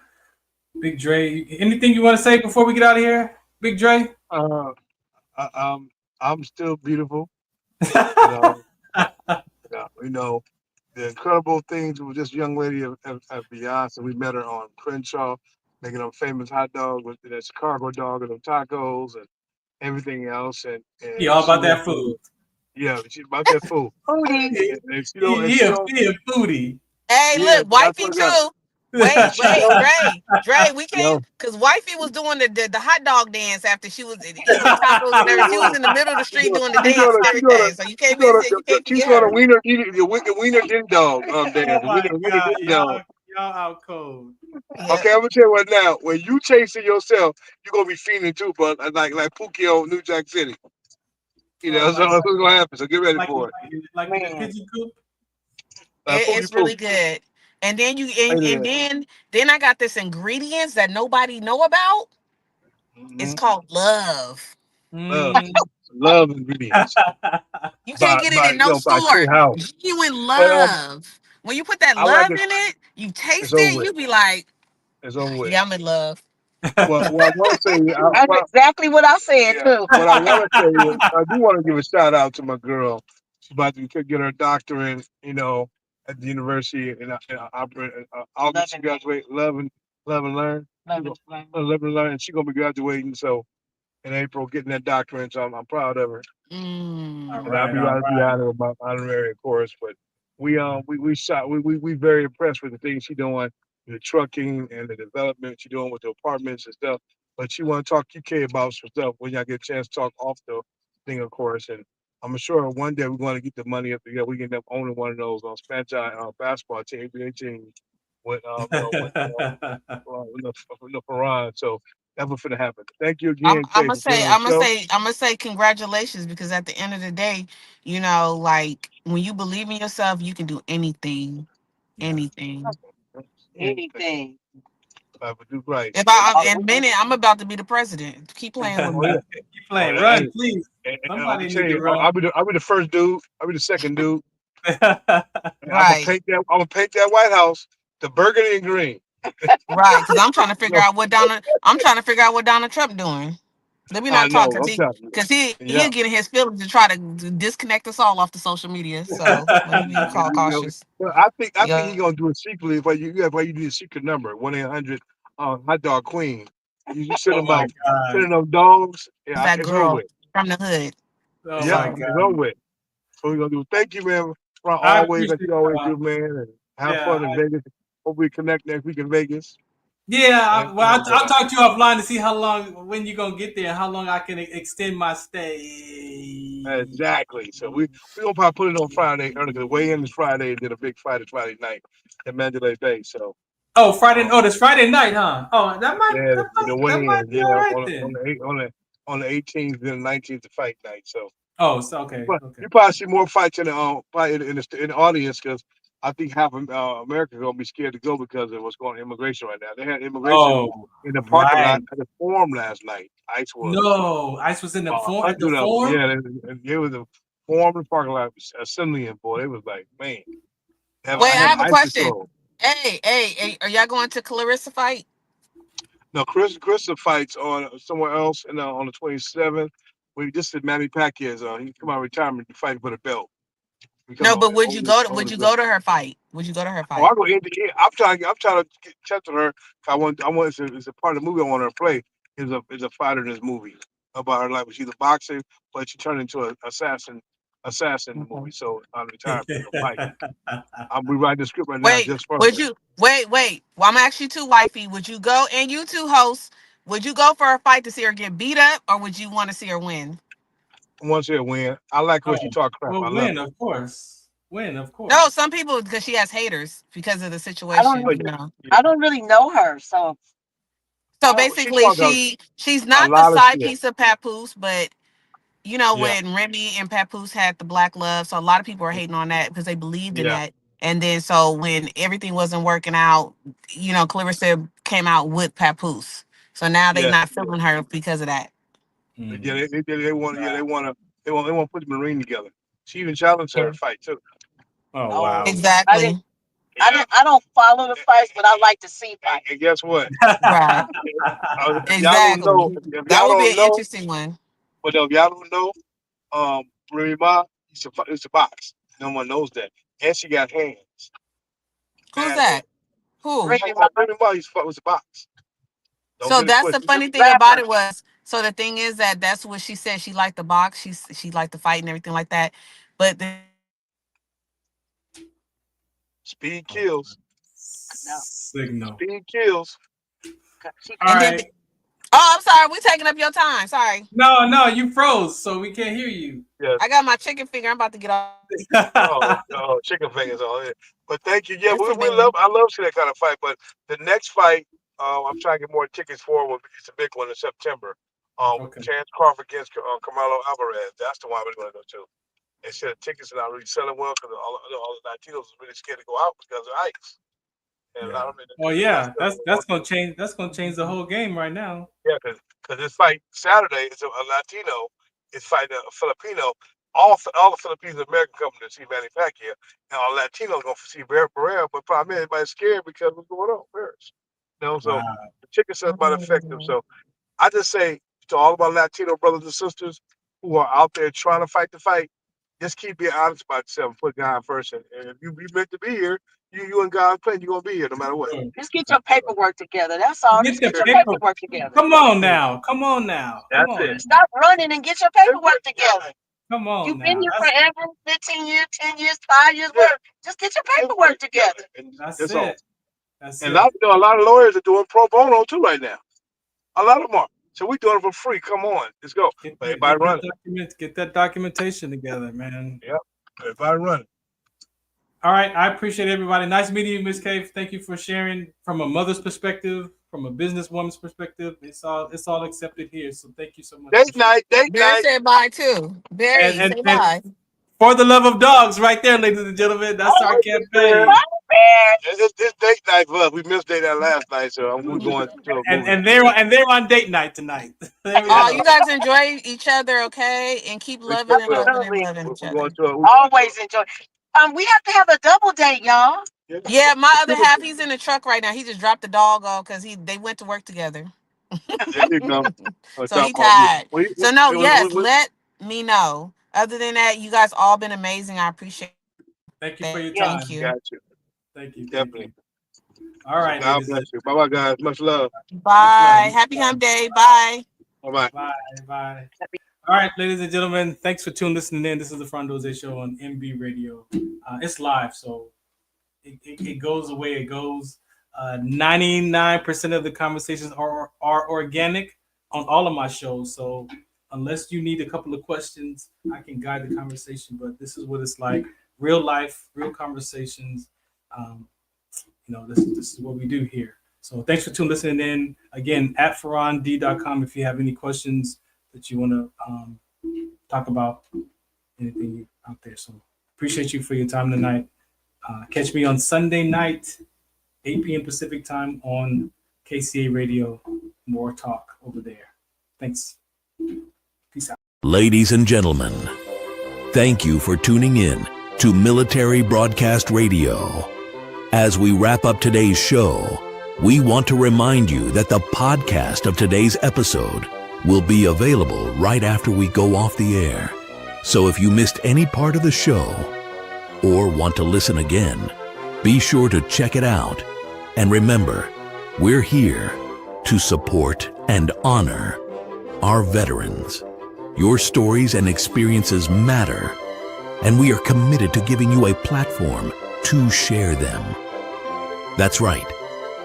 Big Dre. Anything you want to say before we get out of here, Big Dre? I'm still beautiful. You know, the incredible things with this young lady at Beyonce. We met her on Crenshaw, making them famous hot dog with that Chicago dog and them tacos and everything else. And He all she about went that food. Yeah, she's about that food. Foodie. And she He a foodie. Hey, Yeah, look, that's wifey what I got. too. Wait, She don't. Dre, we Yo, can't, because wifey was doing the hot dog dance after she was eating tacos and everything. She was in the middle of the street doing the dance and everything. So you can't miss it. You can't she's forget doing a her. wiener din dog dance. Oh my Wiener God, din dog. y'all out cold. Okay, I'm gonna tell you what now. When you chasing yourself, you're gonna be feeling too, but like Pookie on New Jack City. Oh, So that's what's gonna happen. So get ready like for it. in the pigeon coop. Pookie It's really good. And then then I got this ingredients that nobody know about. It's called love. Love ingredients. You can't get it in no By K store. House. Genuine But love. When you put that I like love it. in it, you It's taste over it, with. you be like, It's over with. yeah, I'm in love. Well, I want to say, That's exactly what I said too. what I want to say is, I do want to give a shout out to my girl. She's about to get her doctorate, at the university in August. She graduate, love and learn. Love and learn. And she's gonna be graduating in April, getting that doctorate. So I'm proud of her. All And I'll right, be all right right. behind her with my honorary, of course. But we very impressed with the things she's doing, the trucking and the development she's doing with the apartments and stuff. But she want to talk to UK about some stuff when y'all get a chance to talk off the thing, of course. And I'm sure one day we're going to get the money up together. We can end up owning one of those Spanish basketball team, NBA team with Farron. So that's what's going to happen. Thank you I'm, again, I'm Kay, gonna for being say, on the I'm gonna show. say, I'm gonna say, congratulations, because at the end of the day, like when you believe in yourself, you can do anything, anything. Anything. Do right. If I in a minute, I'm about to be the president. Keep playing with Oh me. yeah. Keep playing. Hey, Run, please. and I'm Somebody gonna tell need to you, run. I'll be the first dude. I'll be the second dude. And Right, I'm gonna paint that White House the burgundy and green. right. Because I'm trying to figure out what Donald Trump doing. Let me I not talk, know. I'm telling you. because Yeah. he'll get in his feelings to try to disconnect us all off the social media. So let me be cautious. Well, I think Yeah, he's gonna do it secretly. Why you do a secret number 1-800 Hot Dog Queen. You send Oh them my out, God. sending them dogs. Yeah, that it's over girl with. from the hood. Oh Yeah, my So it's over God. with. So we're gonna do. Thank you, man, for I always like appreciate you always y'all. do, man, and have Yeah. fun in Vegas. Hope we connect next week in Vegas. I'll talk to you offline to see when you're gonna get there and how long I can extend my stay. Exactly. So we gonna probably put it on Friday early because the weigh-in is Friday and then a big fight is Friday night at Mandalay Bay. So Friday. This Friday night, huh? Oh, that might yeah, that the might that might weigh-in, be all right on then. the 18th and the 19th the fight night. So Oh, so okay. you probably see more fights in the probably in the audience because I think half of America is gonna be scared to go because of what's going on immigration right now. They had immigration Oh, in the parking right. lot at the Forum last night. ICE was. No, ICE was in the form at the 100 of them. forum. Yeah, it was a Forum in the parking lot assembly, and boy, it was like, man, Wait, I I have have a ICE question. patrol. Hey, are y'all going to Clarissa fight? No, Krista fights on somewhere else on the 27th. We just did Manny Pacquiao's. He come out of retirement to fight for the belt. No, but would you go to her fight? Would you go to her Oh, I fight? go end the year. I'm trying to get touch with her. I want it's a part of the movie I want her to play. Is a fighter in this movie about her life. She's a boxer, but she turned into an assassin in the movie. So on retirement, a fight. I'm rewriting the script right now Wait, just for would her. you wait? Well, I'm actually too wifey. Would you go and you two hosts? Would you go for a fight to see her get beat up, or would you want to see her win? I want to see her win. I like when she Oh, talk crap. well, I love win, it. of course. Win, of course. No, some people because she has haters because of the I don't. situation. You know. I don't really know her, so So She basically, talk she's a not the lot of side shit. piece of Papoose, but you know Yeah, when Remy and Papoose had the black love, so a lot of people are hating on that because they believed in yeah, that. And then so when everything wasn't working out, you know, Clarissa came out with Papoose. So now they yeah, not feeling her because of that. yeah. They want. Yeah, they want to put the Marine together. She even challenged her to fight too. Oh, oh, wow. I didn't. I don't follow the fights, but I like to see fights. And guess what? Right. Y'all don't know. Exactly. If That y'all would be don't an know, interesting one. but if y'all don't know, Remy Ma used to box. No one knows that, and she got hands. Who's Bad hands. that? Who? Remy Ma used to box. Don't So get it that's the twisted. funny thing about it was. So the thing is that's what she said. She liked the box. She liked the fight and everything like that. But Speed kills. Signal. Speed kills. All and then right. oh, I'm sorry. We taking up your time. Sorry. No, you froze, so we can't hear you. Yes. I got my chicken finger. I'm about to get off. Oh, chicken fingers on it. But thank you. Yeah, It's a we big love. one. I love seeing that kind of fight. But the next fight, I'm trying to get more tickets for. It's a big one in September. Okay. Chance Crawford against Carmelo Alvarez. That's the one we're going to go to. They said the tickets are not really selling well because all the Latinos are really scared to go out because of ICE. And a lot of them, Oh yeah, that's gonna change. That's gonna change the whole game right now. yeah, because this fight Saturday is a Latino is fighting a Filipino. All the Filipino American coming to see Manny Pacquiao, and all Latinos going to see Barrera. But probably everybody's scared because what's going on, Paris. So Wow. the ticket sales about effective. So I just say to all of our Latino brothers and sisters who are out there trying to fight the fight, just keep being honest about yourself and put God first. And if you be meant to be here, you and God plan, you're gonna be here no matter what. Just get your paperwork together. That's all. Get Just the get your paper. paperwork together. Come on now. Come on now. Come That's on. it. Stop running and get your paperwork together. Come on You've now. been here forever, 15 years, 10 years, 5 years, whatever. Just get your paperwork together. That's That's it. all. That's And it. a lot of lawyers are doing pro bono too right now. A lot of them are. So we're doing it for free. Come on, let's go. But everybody running. Get that documentation together, man. Yep. Everybody running. All right, I appreciate everybody. Nice meeting you, Miss Cave. Thank you for sharing from a mother's perspective, from a businesswoman's perspective. It's all accepted here. So thank you so much. Date night. Barry said bye too. Barry, say bye. For the love of dogs, right there, ladies and gentlemen. That's our campaign. It's date night for us. We missed date night last night, so we're going to a movie. And they're on date night tonight. Oh, you guys enjoy each other, okay? And keep loving and loving and loving each other. Always enjoy. We have to have a double date, y'all. Yeah, my other half, he's in the truck right now. He just dropped the dog off because they went to work together. There you go. So he tired. So no, yes, let me know. Other than that, you guys all been amazing. I appreciate it. Thank you for your time. Thank you. Got you. Thank you. Definitely. All right. God bless you. Bye bye, guys. Much love. Bye. Happy hump day. Bye. Bye. Bye. All right, ladies and gentlemen, thanks for listening in. This is the Farron Dozier Show on MB Radio. It's live, so it goes the way it goes. 99% of the conversations are organic on all of my shows. So unless you need a couple of questions, I can guide the conversation. But this is what it's like: real life, real conversations. This is what we do here. So thanks for listening in. Again, at FarronD.com if you have any questions that you want to talk about, anything out there. So appreciate you for your time tonight. Catch me on Sunday night, 8 p.m. Pacific time on KCA Radio. More talk over there. Thanks. Peace out. Ladies and gentlemen, thank you for tuning in to Military Broadcast Radio. As we wrap up today's show, we want to remind you that the podcast of today's episode will be available right after we go off the air. So if you missed any part of the show or want to listen again, be sure to check it out. And remember, we're here to support and honor our veterans. Your stories and experiences matter, and we are committed to giving you a platform to share them. That's right.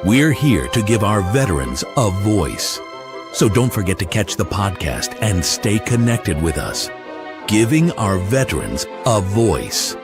We're here to give our veterans a voice. So don't forget to catch the podcast and stay connected with us. Giving our veterans a voice.